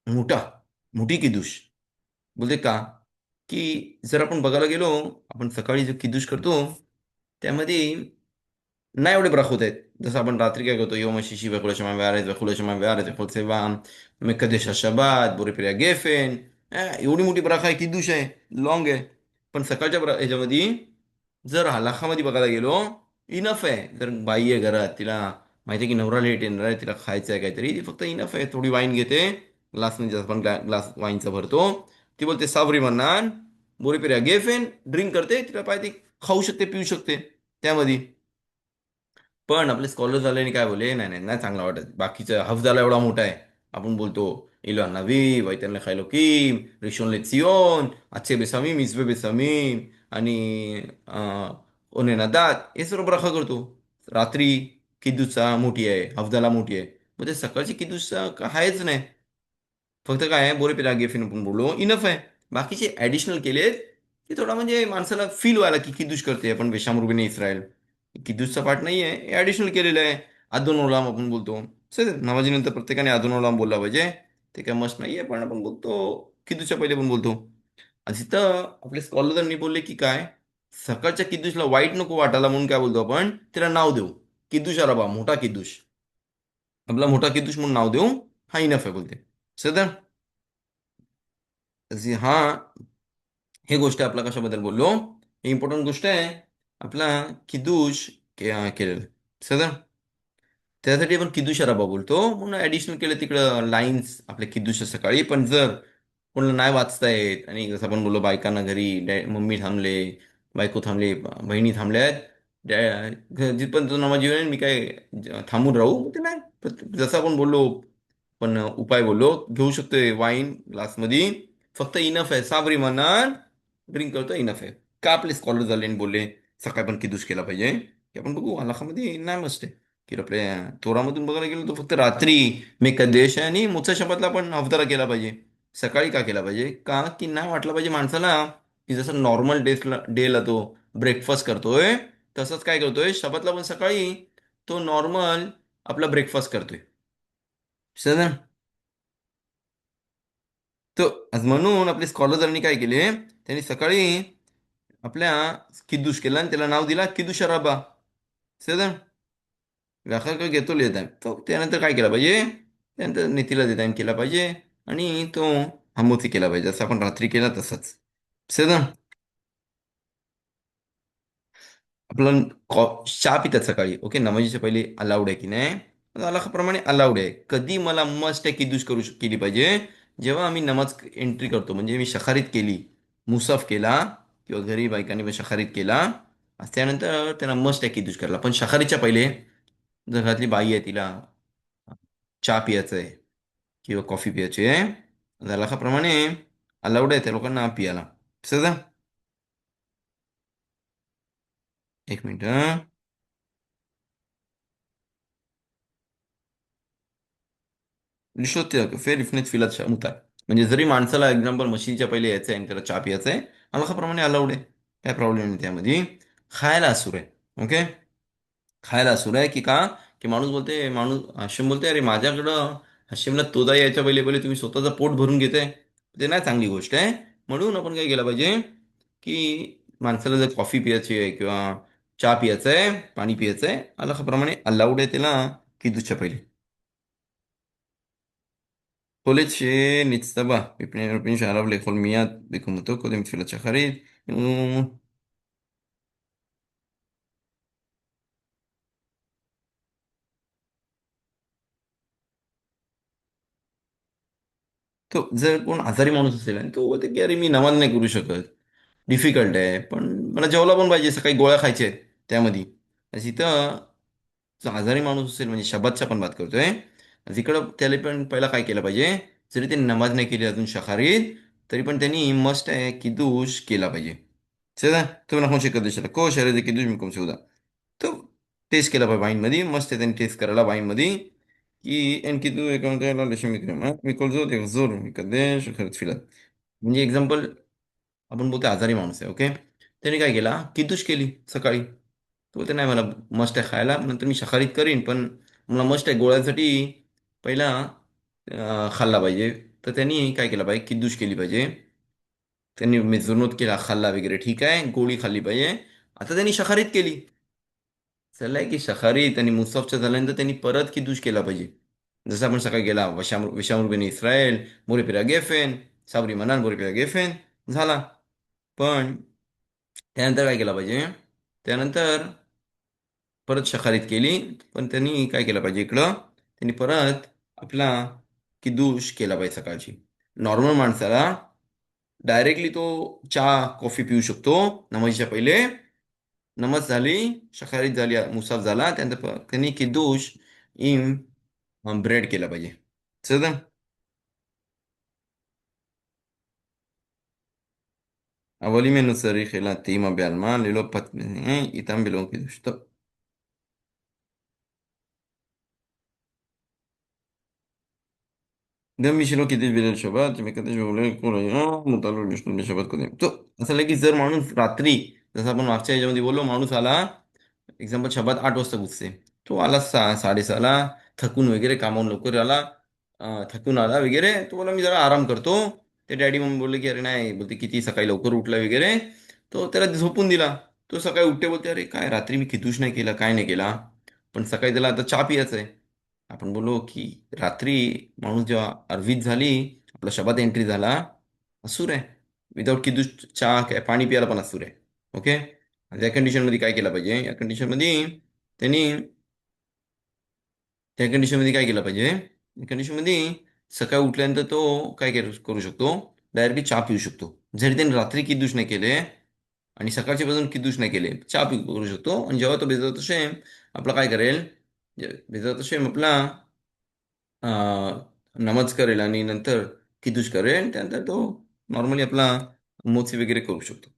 मोठा, मोठी किद्दूश. बोलते का, की जर आपण बघायला गेलो, आपण सकाळी जो किद्दूश करतो त्यामध्ये नाही एवढे ब्राखोत आहेत. जसं आपण रात्री काय करतो, יום השישי וכולי שמיים וארץ וכולי שמיים וארץ וכל צבעם, מקדש השבת, בורא פרי הגפן. एवढी मोठी ब्राखा आहे, कीदुश आहे, लॉंग आहे. पण सकाळच्या ह्याच्यामध्ये जर हलाखामध्ये बघायला गेलो, इनफ आहे. जर बाई आहे घरात, तिला माहिती आहे की नवरा लेट येणार आहे, तिला खायचं आहे काहीतरी, ती फक्त इनफ आहे, थोडी वाईन घेते, ग्लासमध्ये आपण ग्लास वाईनचा भरतो. ती बोलते साबरी मन्नान, बोरी पेऱ्या गेफेन, ड्रिंक करते, तिला पाहिजे खाऊ शकते, पिऊ शकते त्यामध्ये. पण आपले स्कॉलर झाल्याने काय बोलले, नाही नाही नाही चांगला वाटत. बाकीचा हफजाला एवढा मोठा आहे, आपण बोलतो इलो नवी वैतनले खायलोकीम, रिशोन ले चियोन, अच्छे बेसामीम, इजबे बेसामीम, आणि ओने नादात, हे सर्व ब्रखा करतो. रात्री किद्दूचा मोठी आहे, हफजाला मोठी आहे. म्हणजे सकाळची किद्दूचा आहेच नाही. फक्त काय आहे, बोरे पिला गेफिन आपण बोललो इनफ आहे. बाकीचे ऍडिशनल केलेत ते थोडा म्हणजे माणसाला फील व्हायला की किद्दूश करते आपण, बेशामरुबीने इस्रायल. किद्दूसचा पाठ नाही आहे, हे ॲडिशनल केलेलं आहे. अदोन ओलाम आपण बोलतो. सर नमाजीनंतर प्रत्येकाने अदोन ओलाम बोलला पाहिजे. ते काय मस्त नाही आहे, पण आपण बोलतो किद्दूसच्या पहिले पण बोलतो. आणि तिथं आपले स्कॉलरनी बोलले की काय, सकाळच्या किद्दूसला वाईट नको वाटायला म्हणून काय बोलतो आपण, त्याला नाव देऊ, किद्दूश अरबा, मोठा किद्दूश. आपला मोठा किद्दूश म्हणून नाव देऊ, हा इनफ आहे बोलते. सर हा, हे गोष्ट आहे आपला कशाबद्दल बोललो, ही इम्पॉर्टंट गोष्ट आहे. आपला किद्दूश केलेलं. सर त्यासाठी आपण किद्दूश रबा बोलतो, म्हणून ऍडिशनल केलं तिकडं लाईन्स आपल्या किद्दूश सकाळी. पण जर कोणाला नाही वाचता येत, आणि जसं आपण बोललो बायकांना घरी, मम्मी थांबले, बायको थांबले, बहिणी थांबल्या आहेत, जिथपर्यंत तुझं नामा जीवन आहे, मी काय थांबून राहू ते नाही. पण जसं आपण बोललो, पण उपाय बोललो, घेऊ शकतोय वाईन ग्लासमध्ये, फक्त इनफ आहे. साबरी म्हणणार ड्रिंक करतो, इनफ आहे. का आपले स्कॉलर झाले आणि बोलले सकाळी पण किद्दूश केला पाहिजे, की आपण बघू हलाखामध्ये नाही मस्त आहे. की आपल्या तोरामधून बघायला गेलो तर फक्त रात्री मेकदेश आणि मुचा शपथला पण अवतारा केला पाहिजे. सकाळी का केला पाहिजे, का की नाही वाटलं पाहिजे माणसाला की जसं नॉर्मल डेला तो ब्रेकफास्ट करतोय, तसंच काय करतोय शपथला पण सकाळी तो नॉर्मल आपला ब्रेकफास्ट करतोय. समजलं? तो आज म्हणून आपले स्कॉलरनी काय केले, त्यांनी सकाळी आपल्या किद्दूश केला आणि त्याला नाव दिला किद्दूश रबा. सर व्याखा काय घेतो लिहित आहे तो त्यानंतर काय केला पाहिजे, त्यानंतर नीतीला देता केला पाहिजे आणि तो आमोती केला पाहिजे, जसं आपण रात्री केला तसंच. सर आपलं चहा पितात सकाळी, ओके, नमाजीच्या पहिले अलाउड आहे की नाही, अलाहाप्रमाणे अलाउड आहे. कधी मला मस्ट आहे किदूस केली पाहिजे, जेव्हा आम्ही नमाज एंट्री करतो, म्हणजे मी शखारीत केली, मुसाफ केला किंवा घरी बायकांनी पण शखारीत केला, त्यानंतर त्यांना मस्ट आहे किदूस करायला. पण शखारीच्या पहिले जर घरातली बाई आहे तिला चहा पियाचं आहे किंवा कॉफी पियाची आहे, अलाहाप्रमाणे अलाउड आहे त्या लोकांना पियाला. समजा. एक मिनिट हं. लिशोत फेर इफनेत फिलात मुतार. म्हणजे जरी माणसाला एक्झाम्पल मशीनच्या पहिले यायचं आहे आणि त्याला चहा प्यायचा आहे, अल्लाप्रमाणे अलाउड आहे, काय प्रॉब्लेम नाही त्यामध्ये. खायला असूर आहे, ओके. खायला असूर आहे की का, की माणूस बोलते, माणूस हाशिम बोलते, अरे माझ्याकडं हाशिमला तोदा यायच्या पहिले पहिले तुम्ही स्वतःचं पोट भरून घेताय, ते नाही चांगली गोष्ट आहे. म्हणून आपण काय केलं पाहिजे, की माणसाला जर कॉफी प्यायची आहे किंवा चहा प्यायचं आहे, पाणी प्यायचं आहे, अल्लाप्रमाणे अलाउड आहे त्याला की दुसऱ्या पहिले. קולט שנצטבה מפני רבים שעליו לאכול מיד בקומתו קודם תפילת שחרית. तो जर कोण आजारी माणूस असेल आणि तो बोलते की अरे मी नमाज नाही करू शकत, डिफिकल्ट आहे, पण मला जेवला पण पाहिजे, सकाळी गोळ्या खायच्या आहेत त्यामध्ये, तर इथं जो आजारी माणूस असेल, म्हणजे शबातच्या पण बात करतोय, तिकडं त्याला पण पहिला काय केलं पाहिजे, जरी त्यांनी नमाज नाही केली अजून शखारीत, तरी पण त्यांनी मस्ट आहे किदूश केला पाहिजे. चला तुम्ही नको शिकत देशाला को शरीर किदूश मी कम तो टेस्ट केला पाहिजे वाईनमध्ये, मस्त आहे त्यांनी टेस्ट करायला वाईनमध्ये, की एन किदू एका त्याला लक्ष्मी विक्रम मिकोल जो जोर मिकदेश खरंच फिरत. म्हणजे एक्झाम्पल आपण बोलतो आजारी माणूस आहे, ओके, त्याने काय केला, किदूश केली सकाळी, तो बोलते नाही मला मस्त आहे खायला, नंतर मी शाकाहारीत करीन, पण मला मस्त आहे गोळ्यांसाठी पहिला खाल्ला पाहिजे. तर त्यांनी काय केलं पाहिजे, किद्दूश केली पाहिजे, त्यांनी मेजुनोत केला, खाल्ला वगैरे, ठीक आहे, गोळी खाल्ली पाहिजे. आता त्यांनी शाकाहारीत केली, चाललंय की शाकाहारीत आणि मुसाफच्या झाल्यानंतर त्यांनी परत किद्दूश केला पाहिजे. जसं आपण सकाळी गेला विषामृगीने इस्रायल मोरेपिरा गेफेन, साबरी मनान मोरेपिरा गेफेन झाला. पण त्यानंतर काय केलं पाहिजे, त्यानंतर परत शाकाहारीत केली, पण त्यांनी काय केलं पाहिजे इकडं, त्यांनी परत आपला किदूश केला पाहिजे सकाळची. नॉर्मल माणसाला डायरेक्टली तो चहा कॉफी पिऊ शकतो नमाजीच्या पहिले, नमाज झाली, शाकाहारीत झाली, मुसाफ झाला, त्यानंतर त्यांनी किदूश इम ब्रेड केला पाहिजे. समजलं? אבל אם אינו צריך אלא טעימה בעלמא ללא פת איתם בלא קידוש. טוב. גם מי שלא קידש בליל שבת, שמקדש ועולה כל היום, מותר לו לשתות בשבת קודם. טוב, असं लगेच जर माणूस रात्री, जसं आपण मागच्या ह्याच्यामध्ये बोललो, माणूस आला, एक्झाम्पल शबात 8 वाजता घुसते, तो आला 6, 6:30ला, थकून वगैरे, कामावून लवकर आला, थकून आला वगैरे, तो बोला मी जरा आराम करतो. ते डॅडी मम्मी बोलले की अरे नाही, बोलते किती सकाळी लवकर उठला वगैरे, तो त्याला झोपून दिला. तो सकाळी उठते, बोलते अरे काय रात्री मी कितूच नाही केला, काय नाही केला, पण सकाळी त्याला आता चहा पियाचं आहे. आपण बोललो की रात्री माणूस जेव्हा अर्वित झाली, आपला शबात एंट्री झाला, असूर आहे, विदाऊट किदूच चहा काय पाणी प्यायला पण असूर आहे, ओके. या कंडिशनमध्ये काय केलं पाहिजे, या कंडिशनमध्ये त्यांनी त्या कंडिशनमध्ये काय केलं पाहिजे, या कंडिशनमध्ये सकाळी उठल्यानंतर तो काय करू शकतो, डायरेक्टली चहा पिऊ शकतो. जरी त्याने रात्री किदूश नाही केले आणि सकाळच्या पासून किदूश नाही केले, चहा करू शकतो. आणि जेव्हा तो बेजात शेम आपला काय करेल, बेजात शेम आपला नमाज करेल आणि नंतर किदूश करेल, त्यानंतर तो नॉर्मली आपला मोची वगैरे करू शकतो.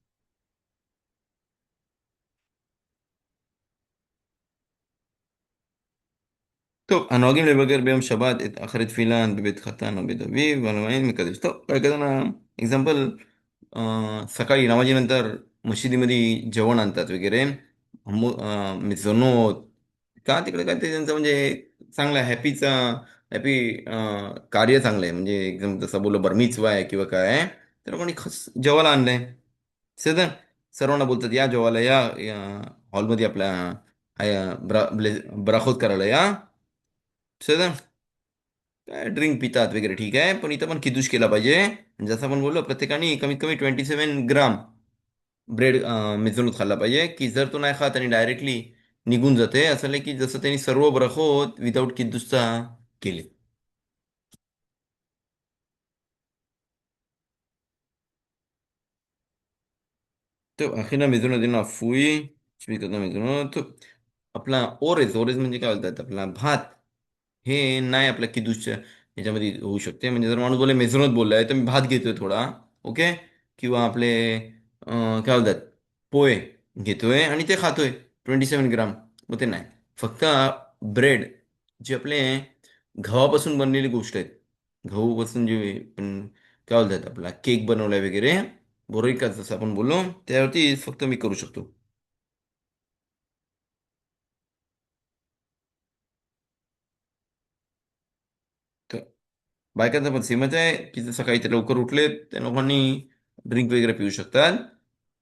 טוב, הנוהגים לבקר ביום שבת את אחרי תפילן בבית חתן או בית אביו, והלמעין מקדש. טוב, एखादा एक्झाम्पल, सकाळी नमाजीनंतर मशिदीमध्ये जेवण आणतात वगैरे, मिझोनोत, का तिकडे काय ते त्यांचं म्हणजे चांगलं हॅपीचा हॅपी कार्य चांगलं आहे म्हणजे एकदम जसं बोललो बरं आहे किंवा काय आहे तर कोणी खस जेवायला आणलंय सर सर्वांना बोलतात या जेवायला या हॉलमध्ये आपल्या ब्राखोत करायला या सर काय ड्रिंक पितात वगैरे ठीक आहे पण इथं पण किदूश केला पाहिजे जसं आपण बोललो प्रत्येकाने कमीत कमी 27 ग्राम ब्रेड मिसळून खाल्ला पाहिजे की जर तो नाही खात आणि डायरेक्टली निघून जाते असं नाही की जसं त्यांनी सर्व ब्रखोत विदाऊट किद्दूसचा केले तो अखेर मिझुनो दिनो फुई शिकत मिझुनो तो आपला ओरेज म्हणजे काय बोलतात आपला भात हे नाही आपल्या किदूसच्या ह्याच्यामध्ये होऊ शकते म्हणजे जर माणूस बोले मेझुनच बोललाय तर मी भात घेतोय थोडा ओके किंवा आपले काय बोलतात पोहे घेतोय आणि ते खातोय 27 ग्राम मग ते नाही फक्त ब्रेड जे आपले गव्हापासून बनलेली गोष्ट आहेत गहूपासून जे पण काय बोलतात आपला केक बनवलाय वगैरे बरोबर का जसं आपण बोललो त्यावरती फक्त मी करू शकतो तर बायकांचा पण सेमच आहे की जर सकाळी ते लवकर उठले त्या लोकांनी ड्रिंक वगैरे पिऊ शकतात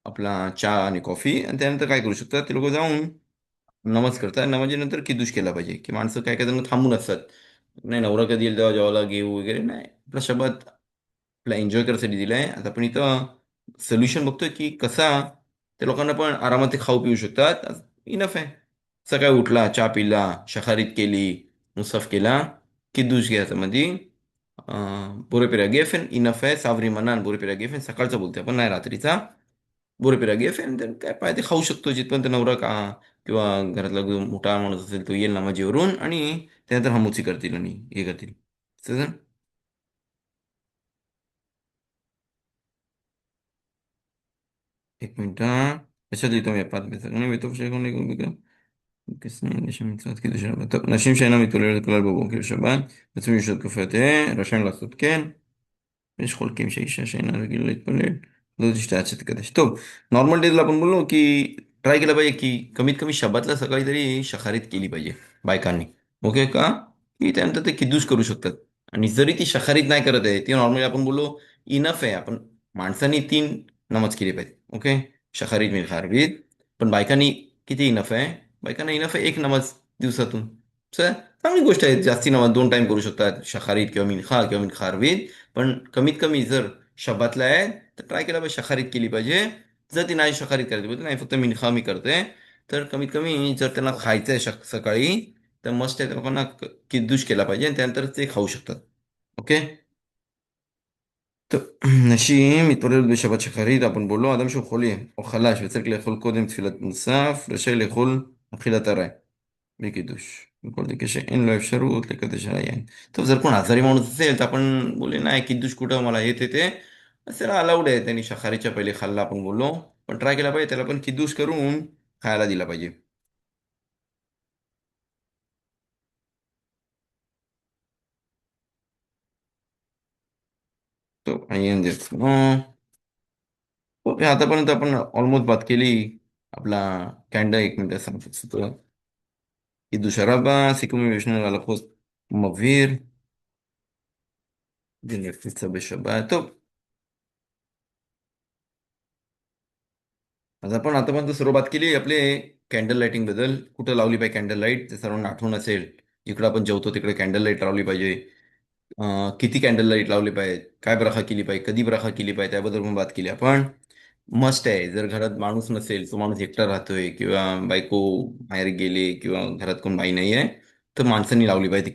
आपला चहा आणि कॉफी आणि त्यानंतर काय करू शकतात ते लोक जाऊन नमाज करतात नमाजीनंतर किद्दूश केला पाहिजे की माणसं काय काय जण थांबून असतात नाही नवरा कधी येईल तेव्हा जेवायला घेऊ वगैरे नाही आपला शब्द आपला एन्जॉय करायसाठी दिलाय आता आपण इथं सोल्युशन बघतोय की कसा त्या लोकांना पण आरामात ते खाऊ पिऊ शकतात इनफ आहे सकाळी उठला चहा पिला शखारीत केली मुसफ केला किद्दूश घ्यायचा मध्ये बोरेपिरा गेफेन इनफ आहे सावरी मनान बोरेपिरा गेफेन सकाळचा बोलतोय आपण नाही रात्रीचा बोरेपिरा गेफेन तर काय पाहिजे खाऊ शकतो जिथपर्यंत नवरा का किंवा घरातला जो मोठा माणूस असेल तो येईल नामाजीवरून आणि त्यानंतर हमूची करतील आणि हे करतील समजलं? एक मिनिट हा. कशात येतो मी पाच मिनिट नाही येतो طب نشيم شينا מתעורר לכלל בבוקר שבת, בעצם לשתות קפה תה, רשאי לעשות כן, יש חולקים שהאישה שאינה רגילה להתפלל, לא תשתה עד שתקדש. טוב, नॉर्मल डेजला आपण बोललो की ट्राय केलं पाहिजे की कमीत कमी शबातला सकाळी तरी शखारीत केली पाहिजे बायकांनी ओके का की त्यानंतर ते किद्दूस करू शकतात आणि जरी ती शखारीत नाही करत आहे ती नॉर्मली आपण बोललो इनफ आहे आपण माणसांनी 3 नमाज केली पाहिजे ओके शखारीत मिरखारीत पण बायकांनी किती इनफ आहे बायकांना इनफ आहे 1 नमाज दिवसातून सर चांगली गोष्ट आहे जास्ती नमाज 2 टाइम करू शकतात शखारीत किंवा मिनखा किंवा मिनखारवीत पण कमीत कमी जर शब्दातला आहे तर ट्राय केला पाहिजे शखारीत केली पाहिजे जर ती नाही शखारीत करायची बोलते नाही फक्त मिनखा मी करते तर कमीत कमी जर त्यांना खायचं आहे सकाळी तर मस्त आहे त्या लोकांना किद्दूश केला पाहिजे आणि त्यानंतर ते खाऊ शकतात ओके طب נשים מתפלל בשבת שחרית, आपण बोललो, אדם שהוא חולה או חלש וצריך לאכול קודם תפילת מוסף, רשאי לאכול אכילת ארעי, בלי קידוש. בכל מקרה שאין לו אפשרות לקדש על היין. טוב, जर कोण आजारी माणूस असेल तर आपण बोलले नाही किद्दूश कुठं मला येते ते तर त्याला अलाउड आहे त्यांनी शखारीच्या पहिले खाल्ला आपण बोललो पण ट्राय केला पाहिजे त्याला पण किद्दूश करून खायला दिला पाहिजे तो आयन देत ओके आतापर्यंत आपण ऑलमोस्ट बात केली आपला कॅन्डा एक मिनिट सांगतो किद्दूश रबा סיכום משנה להלכות מבהיר דין יפציצה בשבת טוב आज आपण आतापर्यंत सुरुवात केली आपले कॅन्डल लाईटिंग बद्दल कुठं लावली पाहिजे कॅन्डल लाईट ते सर्वांना आठवण असेल जिकडं आपण जेवतो तिकडे कॅन्डल लाईट लावली पाहिजे किती कॅन्डल लाईट लावली पाहिजे काय ब्रखा केली पाहिजे कधी ब्रखा केली पाहिजे त्याबद्दल पण बात केली आपण मस्ट आहे जर घरात माणूस नसेल तो माणूस एकटा राहतोय किंवा बायको बाहेर गेले किंवा घरात कोण बाई नाही आहे तर माणसांनी लावली पाहिजे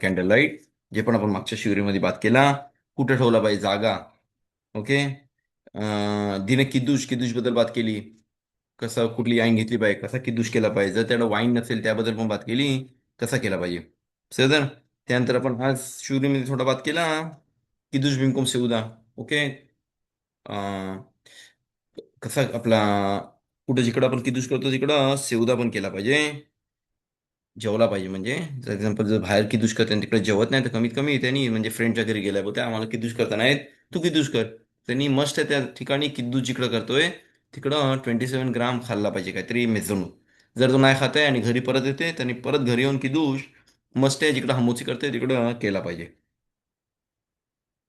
कॅन्डल लाईट जे पण आपण मागच्या शिवरीमध्ये बात केला कुठे ठेवला पाहिजे जागा ओके दिने किद्दूश बद्दल बात केली कसं कुठली आईन घेतली पाहिजे कसा किद्दूश केला पाहिजे जर त्याला वाईन नसेल त्याबद्दल पण बात केली कसा केला पाहिजे सर त्यानंतर आपण आज शिवरीमध्ये थोडा बात केला किद्दूश बिनकोम सेवदा ओके अं, कसा आपला कुठं जिकडं आपण किद्दूश करतो तिकडं सेवदा पण केला पाहिजे जेवला पाहिजे म्हणजे फॉर एक्झाम्पल जर बाहेर किदूष करते आणि तिकडे जेवत नाही तर कमीत कमी त्यांनी म्हणजे फ्रेंडच्या घरी गेलाय बोलते आम्हाला किदूष करता नाहीत तू किदूष कर त्यांनी मस्त आहे त्या ठिकाणी किद्दूस जिकडं करतोय तिकडं 27 ग्राम खाल्ला पाहिजे काहीतरी मेजून जर तो नाही खात आहे आणि घरी परत येते त्यांनी परत घरी येऊन किदूष मस्ट आहे जिकडं हमोची करते तिकडं केला पाहिजे.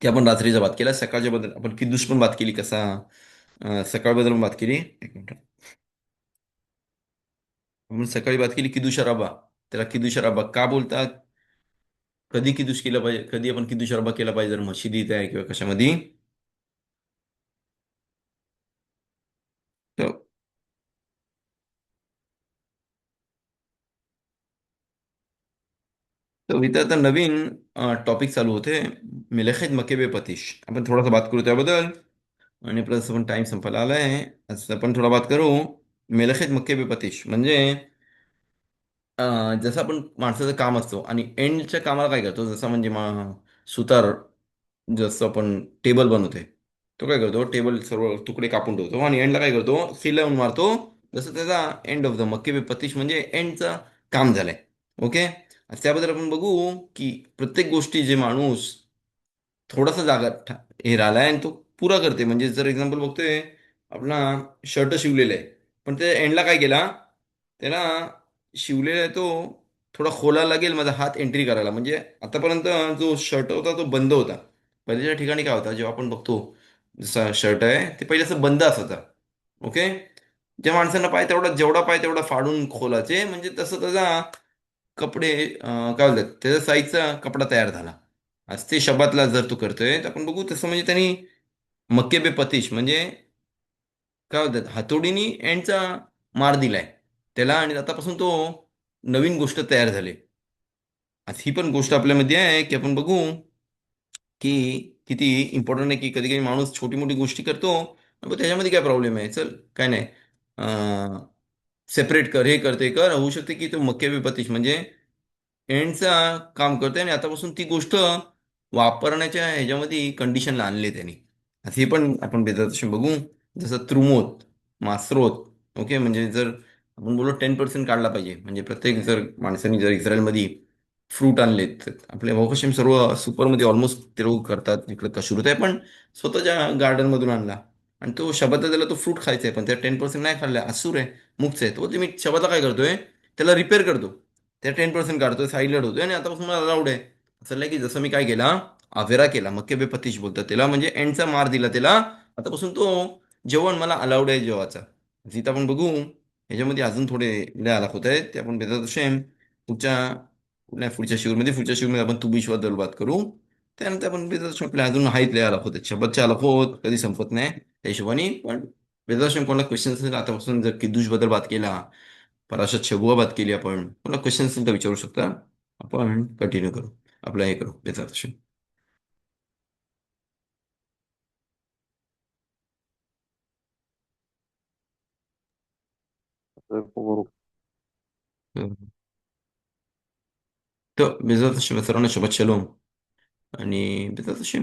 की आपण रात्रीचा बात केला, सकाळच्या बद्दल आपण किद्दूस पण बात केली कसा, सकाळबद्दल पण बात केली. एक मिनिट. आपण सकाळी बात केली किदुश रबा. त्याला किदुश रबा का बोलतात, कधी किदुश केलं पाहिजे, कधी आपण किदुश रबा केला पाहिजे जर मशिदीत आहे किंवा कशामध्ये. तर तर इथं आता नवीन टॉपिक चालू होते, मिलेखेत मकेबे पतिश. आपण थोडासा बात करू त्याबद्दल. आणि प्लस आपण टाइम संपायला आलाय. आज आपण थोडा बात करू मेलखेत मक्के पतिश म्हणजे जसं आपण माणसाचं काम असतो आणि एंडच्या कामाला काय करतो, जसं म्हणजे सुतार जसं आपण टेबल बनवते, तो काय करतो टेबल सर्व तुकडे कापून ठेवतो आणि एंडला काय करतो सील लावून मारतो. जसं त्याचा एंड ऑफ द मक्के पतिश म्हणजे एंडचं काम झालंय. ओके. त्याबद्दल आपण बघू की प्रत्येक गोष्टी जे माणूस थोडासा जागा हे राहिलाय आणि तो पुरा करते. म्हणजे जर एक्झाम्पल बघतोय, आपला शर्ट शिवलेला आहे, पण त्या एंडला काय केला, त्याला शिवलेला आहे तो थोडा खोला लागेल माझा हात एंट्री करायला. म्हणजे आतापर्यंत जो शर्ट होता तो बंद होता. पहिल्याच्या ठिकाणी काय होता, जेव्हा आपण बघतो जसा शर्ट आहे ते पहिले असं बंद असायचा. ओके. ज्या माणसांना पाय तेवढा, जेवढा पाय तेवढा फाडून खोलाचे, म्हणजे तसं त्याचा कपडे काय बोलतात त्याच्या साईजचा कपडा तयार झाला. आज ते शबातला जर तू करतोय तर आपण बघू तसं म्हणजे त्यांनी मक्के बे पतिश म्हणजे काय होतात हातोडीने एंडचा मार दिलाय त्याला, आणि आतापासून तो नवीन गोष्ट तयार झाली. आज ही पण गोष्ट आपल्यामध्ये आहे की आपण बघू की किती इम्पॉर्टंट आहे. की कधी कधी माणूस छोटी मोठी गोष्टी करतो, पण त्याच्यामध्ये काय प्रॉब्लेम आहे, चल काय नाही, सेपरेट कर, हे कर, ते कर, होऊ शकते की तो मक्के बे पतिश म्हणजे एंडचा काम करते आणि आतापासून ती गोष्ट वापरण्याच्या ह्याच्यामध्ये कंडिशनला आणले त्यांनी. आता हे पण आपण बेदात बघू. जसं त्रुमोत, मास्रोत. ओके. म्हणजे जर आपण बोललो 10% काढला पाहिजे, म्हणजे प्रत्येक जर माणसाने जर इस्रायलमध्ये फ्रूट आणले तर आपले भाऊ सर्व सुपरमध्ये ऑलमोस्ट ते लोक करतात, इकडे कशुरत आहे पण स्वतःच्या गार्डन मधून आणला आणि तो शबातला त्याला तो फ्रूट खायचा आहे, पण त्या 10% नाही खाल्ला, असूर आहे, मुक्त आहे, तो ते मी शबातला काय करतोय, त्याला रिपेअर करतो, त्या 10% काढतोय, साईडला ठेवतोय आणि आतापासून मला अलाउड आहे. असं नाही की जसं मी काय केला, अवेरा केला, मक्के बे पतिश बोलतात त्याला, म्हणजे एंडचा मार दिला त्याला. आतापासून तो जेवण मला अलाउड आहे जेवाचा. जिथं आपण बघू ह्याच्यामध्ये अजून थोडे लय आलाप होत आहेत, ते आपण बेदात शेम पुढच्या नाही पुढच्या शिवमध्ये आपण तू विश्वाबद्दल बात करू. त्यानंतर आपण बेदात आपल्या अजून हाईत लय आलाप होते, शब्दचे आलाप होत कधी संपत नाही त्या हिशोबाने. पण बेदात कोणाला क्वेश्चन असेल आतापासून, जर किद्दूश बद्दल बात केला, पराशात शबुआ बात केली, आपण कोणाला क्वेश्चन असेल तर विचारू शकता. आपण कंटिन्यू करू, आपलं हे करू बेदात. טוב, בעזרת השם, ותרונה שבת שלום. אני, בעזרת השם,